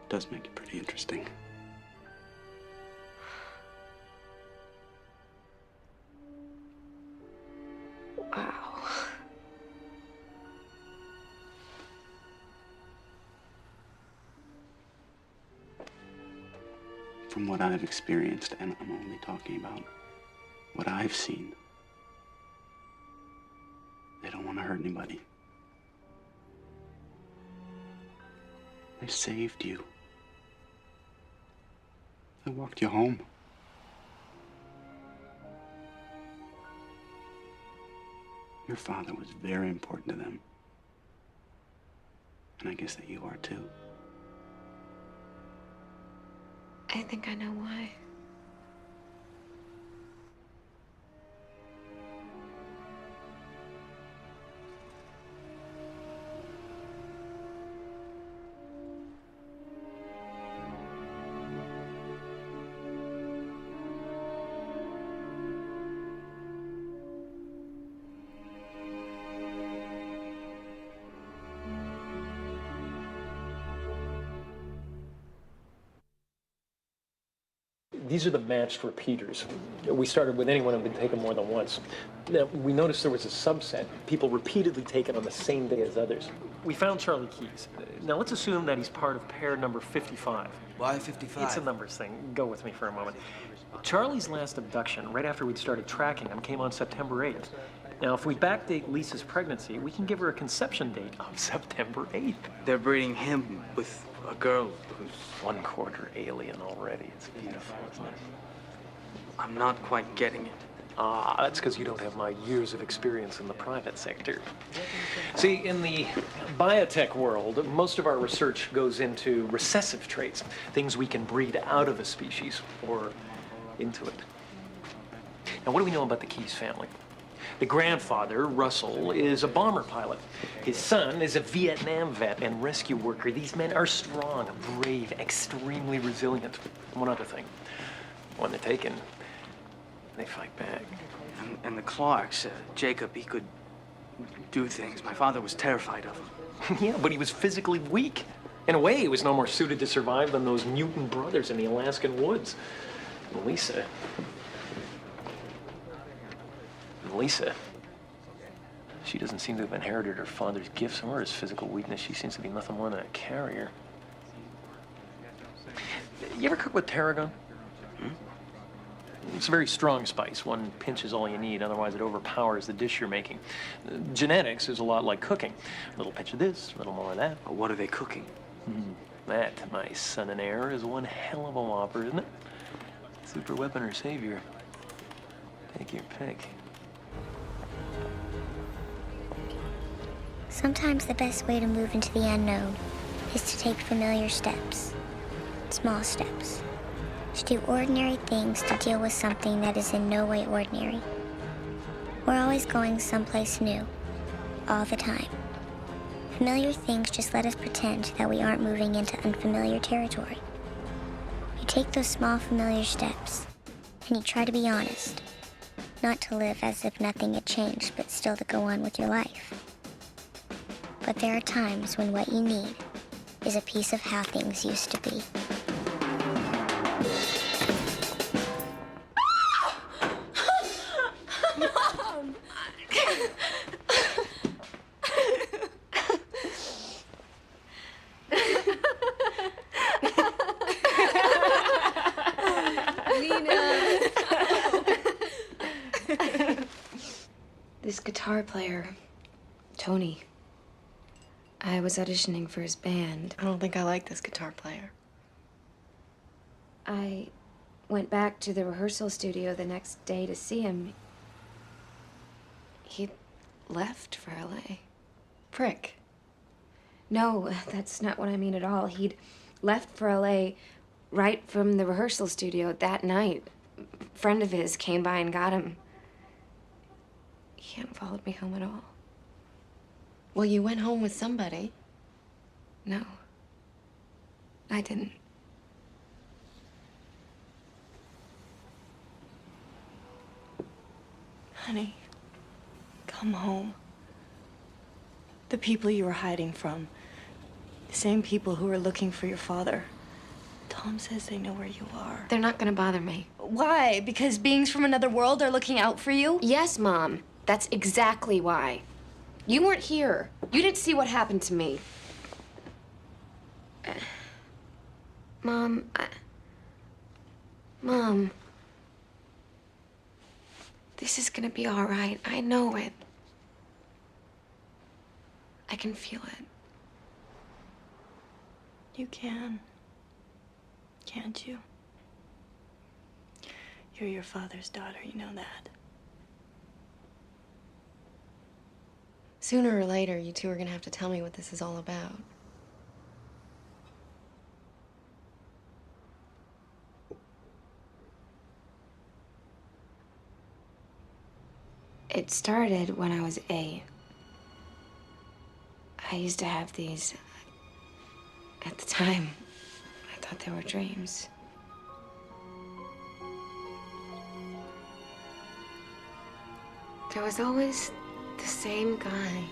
Does make it pretty interesting. Wow. From what I've experienced, and I'm only talking about what I've seen, they don't want to hurt anybody. They saved you. They walked you home. Your father was very important to them. And I guess that you are too. I think I know why. These are the matched repeaters. We started with anyone who had been taken more than once. Now, we noticed there was a subset, people repeatedly taken on the same day as others. We found Charlie Keyes. Now, let's assume that he's part of pair number 55. Why 55? It's a numbers thing. Go with me for a moment. Charlie's last abduction, right after we'd started tracking him, came on September 8th. Now, if we backdate Lisa's pregnancy, we can give her a conception date of September 8th. They're breeding him with a girl who's one-quarter alien already. It's beautiful, isn't it? I'm not quite getting it. Ah, that's because you don't have my years of experience in the private sector. See, in the biotech world, most of our research goes into recessive traits, things we can breed out of a species or into it. Now, what do we know about the Keyes family? The grandfather, Russell, is a bomber pilot. His son is a Vietnam vet and rescue worker. These men are strong, brave, extremely resilient. One other thing, when they're taken, they fight back. And the Clarks, Jacob, he could do things my father was terrified of. Yeah, but he was physically weak. In a way, he was no more suited to survive than those mutant brothers in the Alaskan woods. And Lisa, she doesn't seem to have inherited her father's gifts or his physical weakness. She seems to be nothing more than a carrier. You ever cook with tarragon? It's a very strong spice. One pinch is all you need, otherwise it overpowers the dish you're making. Genetics is a lot like cooking. A little pinch of this, a little more of that. But what are they cooking? That, my son and heir, is one hell of a whopper, isn't it? Super weapon or savior? Take your pick. Sometimes the best way to move into the unknown is to take familiar steps, small steps, to do ordinary things to deal with something that is in no way ordinary. We're always going someplace new, all the time. Familiar things just let us pretend that we aren't moving into unfamiliar territory. You take those small familiar steps, and you try to be honest, not to live as if nothing had changed, but still to go on with your life. But there are times when what you need is a piece of how things used to be. Mom! This guitar player, Tony, I was auditioning for his band. I don't think I like this guitar player. I went back to the rehearsal studio the next day to see him. He'd left for LA. Prick. No, that's not what I mean at all. He'd left for LA right from the rehearsal studio that night. A friend of his came by and got him. He hadn't followed me home at all. Well, you went home with somebody. No, I didn't. Honey, come home. The people you were hiding from, the same people who are looking for your father. Tom says they know where you are. They're not gonna bother me. Why? Because beings from another world are looking out for you? Yes, Mom. That's exactly why. You weren't here. You didn't see what happened to me. Mom, Mom. This is gonna be all right. I know it. I can feel it. You can. Can't you? You're your father's daughter, you know that. Sooner or later, you two are gonna have to tell me what this is all about. It started when I was 8. I used to have these. At the time, I thought they were dreams. There was always the same guy.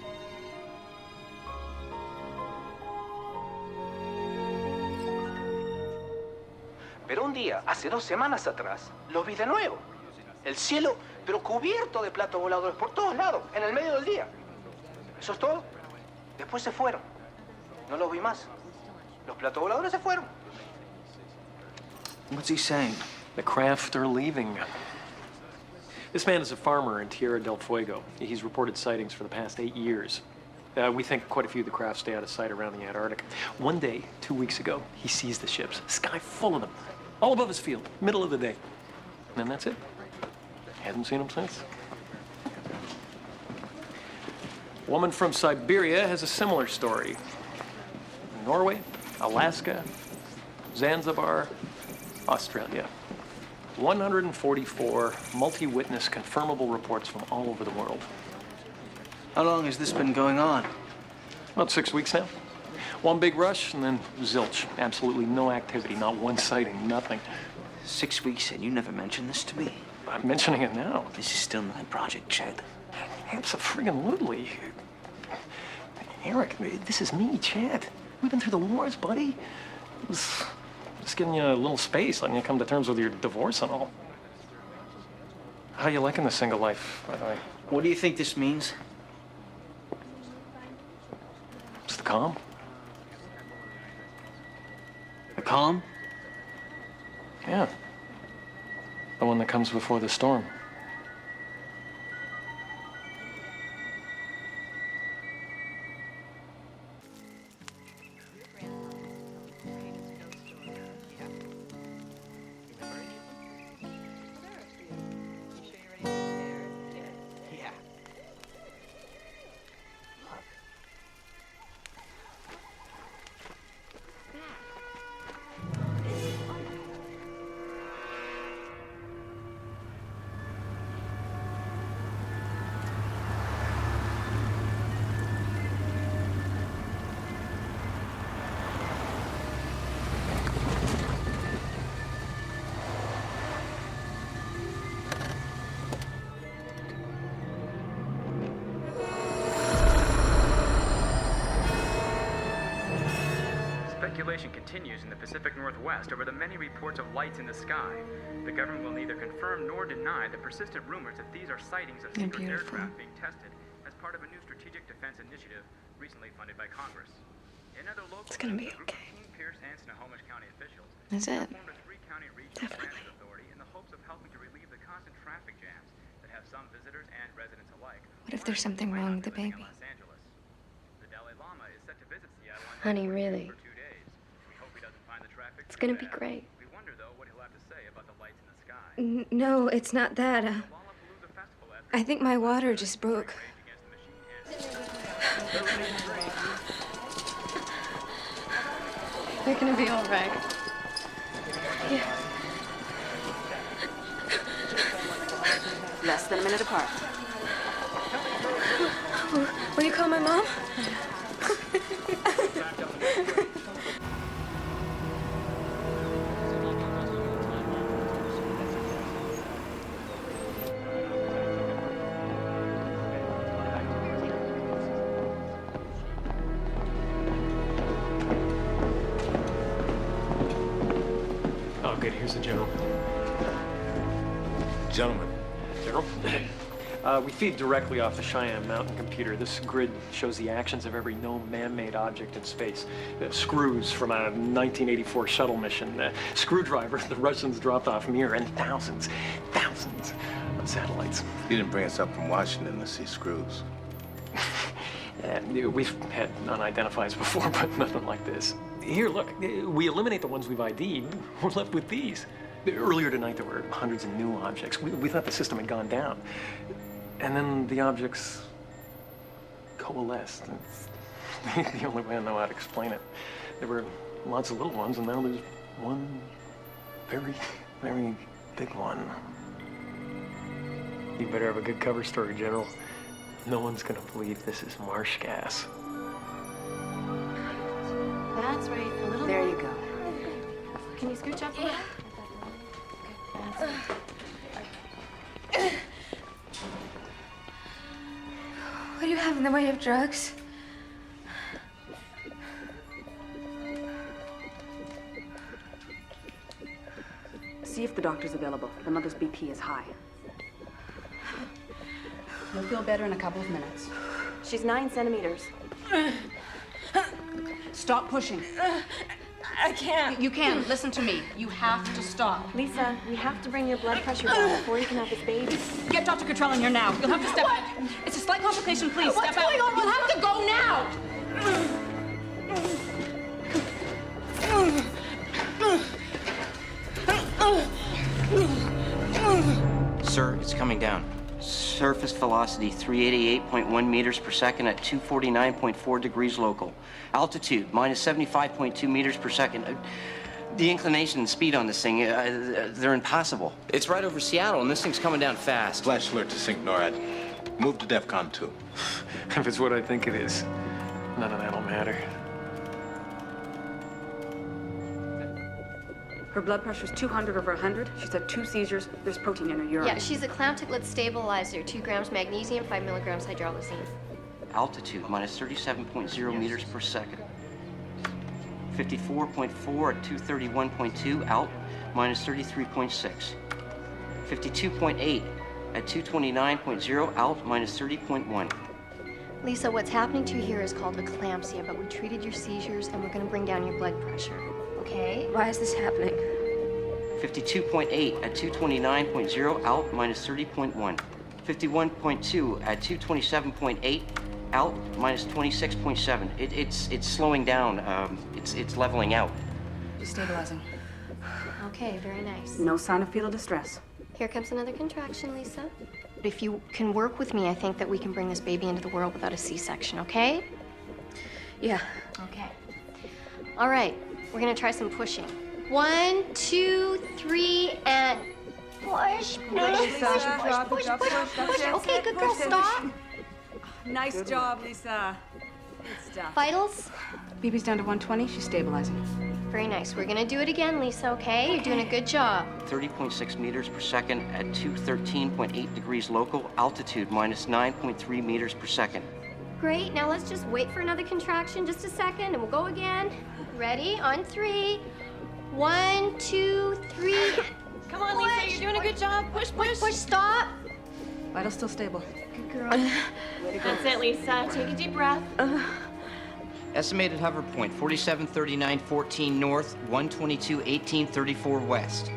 Pero un día, hace 2 semanas atrás, los vi de nuevo. El cielo, pero cubierto de platos voladores por todos lados, en el medio del día. Eso es todo. Después se fueron. No los vi más. Los platos voladores se fueron. What's he saying? The craft are leaving. This man is a farmer in Tierra del Fuego. He's reported sightings for the past 8 years. We think quite a few of the craft stay out of sight around the Antarctic. One day, 2 weeks ago, he sees the ships, sky full of them, all above his field, middle of the day. And that's it. Hasn't seen them since. A woman from Siberia has a similar story. Norway, Alaska, Zanzibar, Australia. 144 multi-witness confirmable reports from all over the world. How long has this been going on? About 6 weeks now. One big rush and then zilch. Absolutely no activity, not one sighting, nothing. 6 weeks and you never mentioned this to me. I'm mentioning it now. This is still my project, Chad. Abso-friggin-lutely. Eric, this is me, Chad. We've been through the wars, buddy. It was just giving you a little space, letting you come to terms with your divorce and all. How you liking the single life, by the way? What do you think this means? It's the calm. The calm? Yeah. The one that comes before the storm. Speculation continues in the Pacific Northwest over the many reports of lights in the sky. The government will neither confirm nor deny the persistent rumors that these are sightings of secret aircraft being tested as part of a new strategic defense initiative recently funded by Congress. In other local It's gonna be okay. Pierce and Snohomish County officials That's it. formed a three-county regional transit authority in the hopes of helping to relieve the constant traffic jams that have some visitors and residents alike. What if there's something wrong with the baby? The Dalai Lama is set to visit Seattle on Honey, really? for 2 days. We hope he doesn't find the traffic It's too gonna be bad. great. We wonder though what he'll have to say about the lights in the sky. No, it's not that. I think my water just broke. They're gonna be all right. Yeah. Less than a minute apart. Will you call my mom? Oh, good. Here's the general. Gentlemen. General? We feed directly off the Cheyenne Mountain computer. This grid shows the actions of every known man-made object in space. Screws from a 1984 shuttle mission, screwdriver the Russians dropped off Mir, and thousands of satellites. You didn't bring us up from Washington to see screws. We've had unidentifieds before, but nothing like this. Here, look, we eliminate the ones we've ID'd. We're left with these. Earlier tonight, there were hundreds of new objects. We thought the system had gone down. And then the objects coalesced. It's the only way I know how to explain it. There were lots of little ones, and now there's one very, very big one. You better have a good cover story, General. No one's gonna believe this is marsh gas. That's right. A little. There you go. Can you scooch up a little? That's it. What do you have in the way of drugs? See if the doctor's available. The mother's BP is high. You'll feel better in a couple of minutes. She's 9 centimeters. Stop pushing. I can't. You can. Listen to me. You have to stop. Lisa, we have to bring your blood pressure down before you can have this baby. Get Dr. Cottrell in here now. You'll have to step out. It's a slight complication. Please What's step out. going on? You'll have to go now. Sir, it's coming down. Surface velocity 388.1 meters per second at 249.4 degrees local. Altitude minus 75.2 meters per second. The inclination and speed on this thing, they're impossible. It's right over Seattle, and this thing's coming down fast. Flash alert to sync NORAD. Move to DEFCON 2. If it's what I think it is, none of that'll matter. Her blood pressure's 200/100. She's had 2 seizures. There's protein in her urine. Yeah, she's a clown-ticklet stabilizer. 2 grams magnesium, 5 milligrams hydralazine. Altitude minus 37.0 meters per second. 54.4 at 231.2. Alt minus 33.6. 52.8 at 229.0. Alt minus 30.1. Lisa, what's happening to you here is called eclampsia, but we treated your seizures and we're gonna bring down your blood pressure, okay? Why is this happening? 52.8 at 229.0. Alt minus 30.1. 51.2 at 227.8. Alt minus 26.7. It's slowing down. It's leveling out. She's stabilizing. Okay, very nice. No sign of fetal distress. Here comes another contraction, Lisa. But if you can work with me, I think that we can bring this baby into the world without a C-section, okay? Yeah. Okay. All right, we're gonna try some pushing. 1, 2, 3, and push, push, push. Okay, good girl, stop. Nice job, Lisa. Good stuff. Vitals? BB's down to 120. She's stabilizing. Very nice. We're gonna do it again, Lisa, okay? You're doing a good job. 30.6 meters per second at 213.8 degrees local. Altitude minus 9.3 meters per second. Great, now let's just wait for another contraction, just a second, and we'll go again. Ready? On 3. 1, 2, 3. Come on, Lisa, you're doing a good job. Push, push. Push, stop. Vital's still stable. Good girl. That's it, Lisa. Take a deep breath. Estimated hover point 4739.14 north, 122.18.34 west.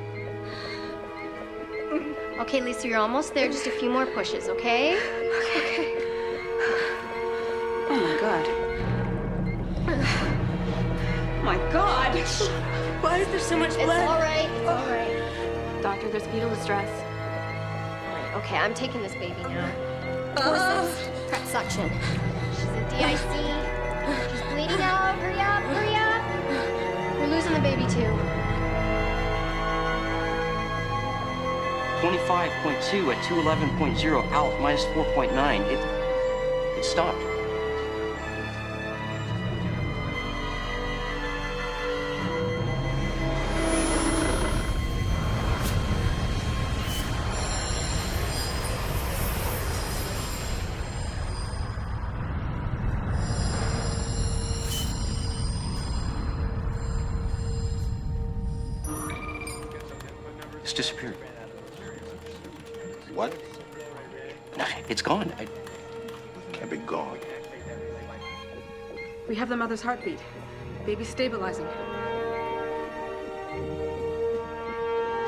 Okay, Lisa, you're almost there. Just a few more pushes, okay? Okay. Oh my God. Oh my God. Why is there so much blood? It's all right. It's all right. Doctor, there's fetal distress. All right, okay, I'm taking this baby now. Forceps, prep suction. She's in DIC. She's bleeding out. Hurry up, hurry up. We're losing the baby too. 25.2 at 211.0. Alt minus 4.9. It stopped. It's disappeared. What? It's gone. Can't be gone. We have the mother's heartbeat. Baby's stabilizing.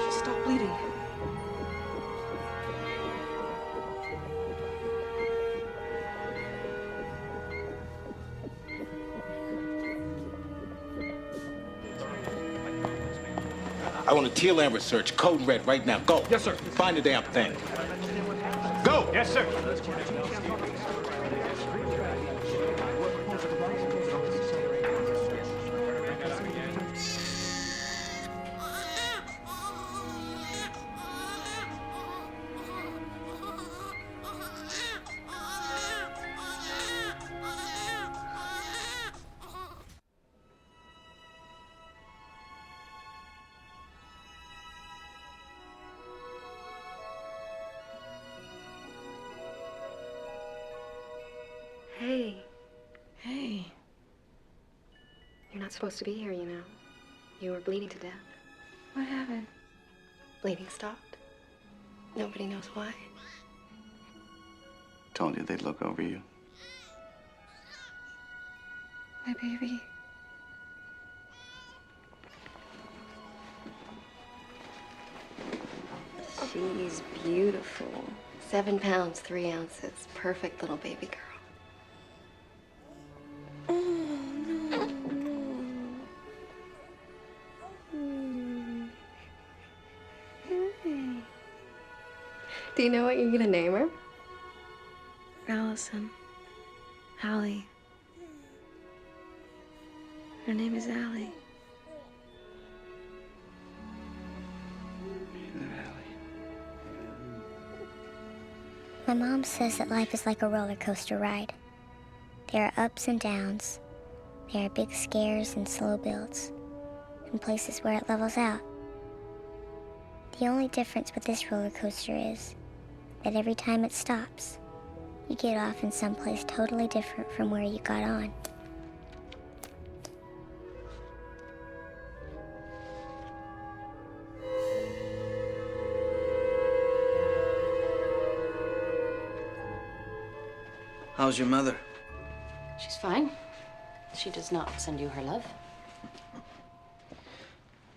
She stopped bleeding. I want a teal amber search, code red right now. Go. Yes, sir. Find the damn thing. Go. Yes, sir. Hey, Hey. you're not supposed to be here, you know. You were bleeding to death. What happened? Bleeding stopped. Nobody knows why. Told you they'd look over you. My baby. She's beautiful. 7 pounds, 3 ounces. Perfect little baby girl. Do you know what you're gonna name her? Allison. Allie. Her name is Allie. My mom says that life is like a roller coaster ride. There are ups and downs. There are big scares and slow builds, and places where it levels out. The only difference with this roller coaster is that every time it stops, you get off in someplace totally different from where you got on. How's your mother? She's fine. She does not send you her love.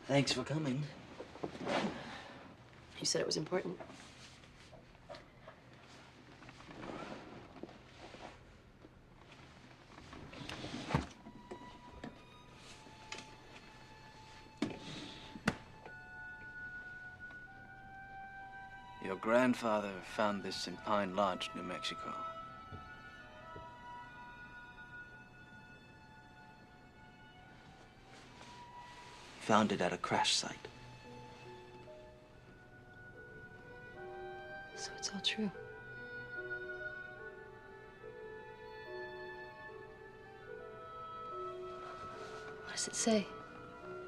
Thanks for coming. You said it was important. Your grandfather found this in Pine Lodge, New Mexico. Found it at a crash site. So it's all true. What does it say?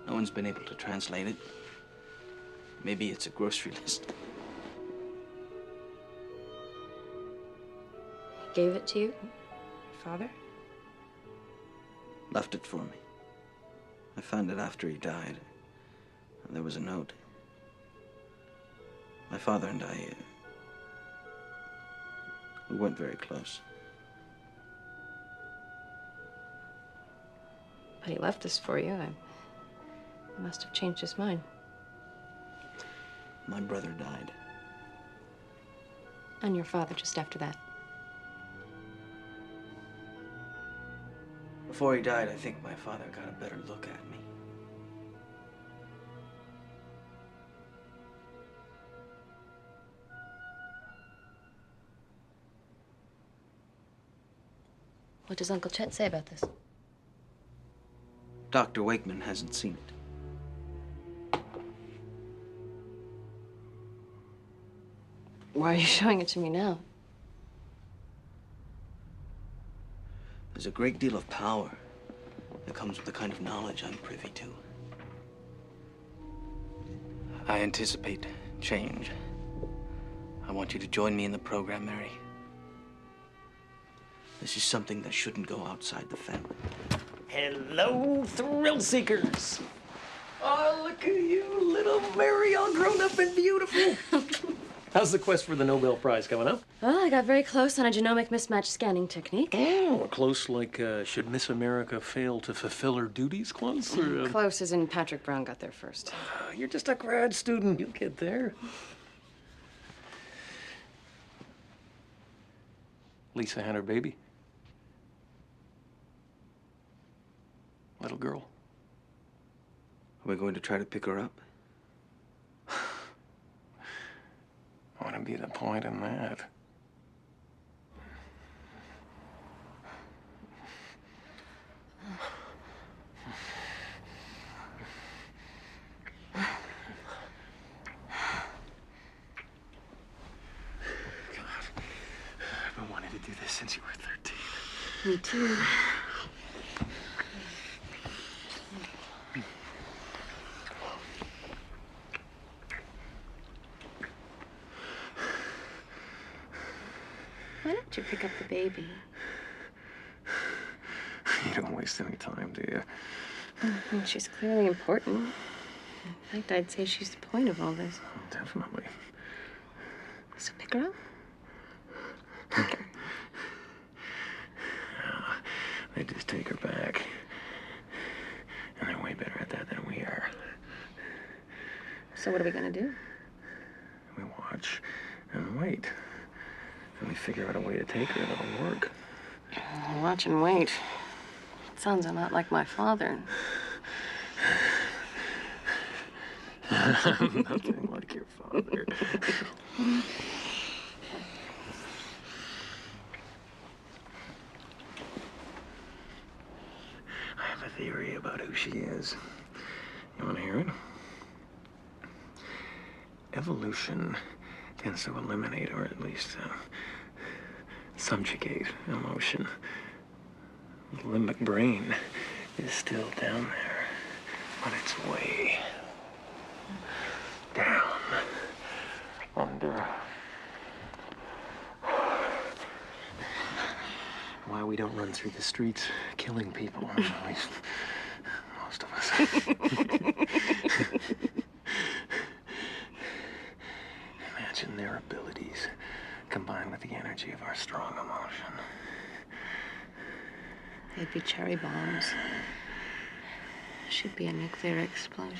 No one's been able to translate it. Maybe it's a grocery list. He gave it to you? Your father? Left it for me. I found it after he died. And there was a note. My father and I, we weren't very close. But he left this for you. He must have changed his mind. My brother died. And your father just after that. Before he died, I think my father got a better look at me. What does Uncle Chet say about this? Dr. Wakeman hasn't seen it. Why are you showing it to me now? There's a great deal of power that comes with the kind of knowledge I'm privy to. I anticipate change. I want you to join me in the program, Mary. This is something that shouldn't go outside the family. Hello, thrill seekers. Oh, look at you, little Mary, all grown up and beautiful. How's the quest for the Nobel Prize coming up? Well, I got very close on a genomic mismatch scanning technique. Oh, close like, should Miss America fail to fulfill her duties close? Or, Close as in Patrick Brown got there first. You're just a grad student. You'll get there. Lisa had her baby. Little girl. Are we going to try to pick her up? What would be the point in that? I've been wanting to do this since you were 13. Me too. Why don't you pick up the baby? You don't waste any time, do you? She's clearly important. In fact, I'd say she's the point of all this. Definitely. So pick her up. They just take her back. And they're way better at that than we are. So what are we gonna do? We watch and wait. And we figure out a way to take her that'll work. Watch and wait. It sounds a lot like my father. Nothing like your father. I have a theory about who she is. You want to hear it? Evolution tends to eliminate, or at least subjugate, emotion. The limbic brain is still down there, on its way. down, under. Why we don't run through the streets killing people, at least most of us. Imagine their abilities combined with the energy of our strong emotion. They'd be cherry bombs. Should be a nuclear explosion.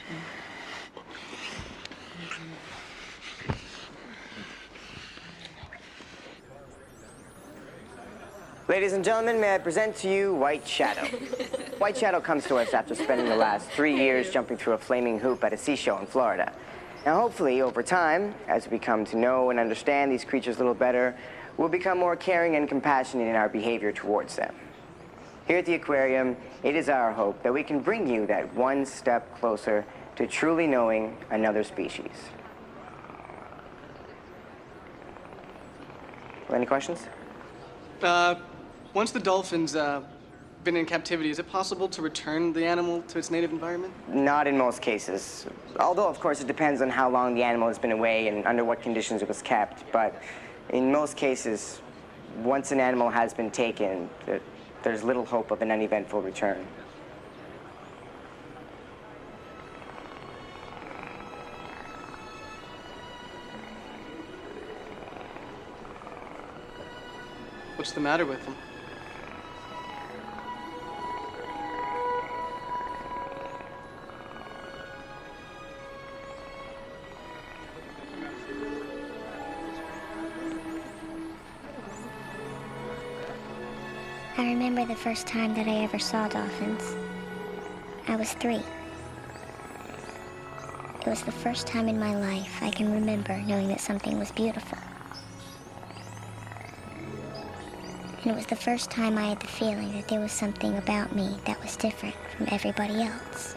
Ladies and gentlemen, may I present to you White Shadow. White Shadow comes to us after spending the last 3 years jumping through a flaming hoop at a seashore in Florida. Now, hopefully, over time, as we come to know and understand these creatures a little better, we'll become more caring and compassionate in our behavior towards them. Here at the aquarium, it is our hope that we can bring you that one step closer to truly knowing another species. Any questions? Once the dolphin's been in captivity, is it possible to return the animal to its native environment? Not in most cases. Although, of course, it depends on how long the animal has been away and under what conditions it was kept. But in most cases, once an animal has been taken, there's little hope of an uneventful return. What's the matter with them? I remember the first time that I ever saw dolphins. I was 3. It was the first time in my life I can remember knowing that something was beautiful. And it was the first time I had the feeling that there was something about me that was different from everybody else.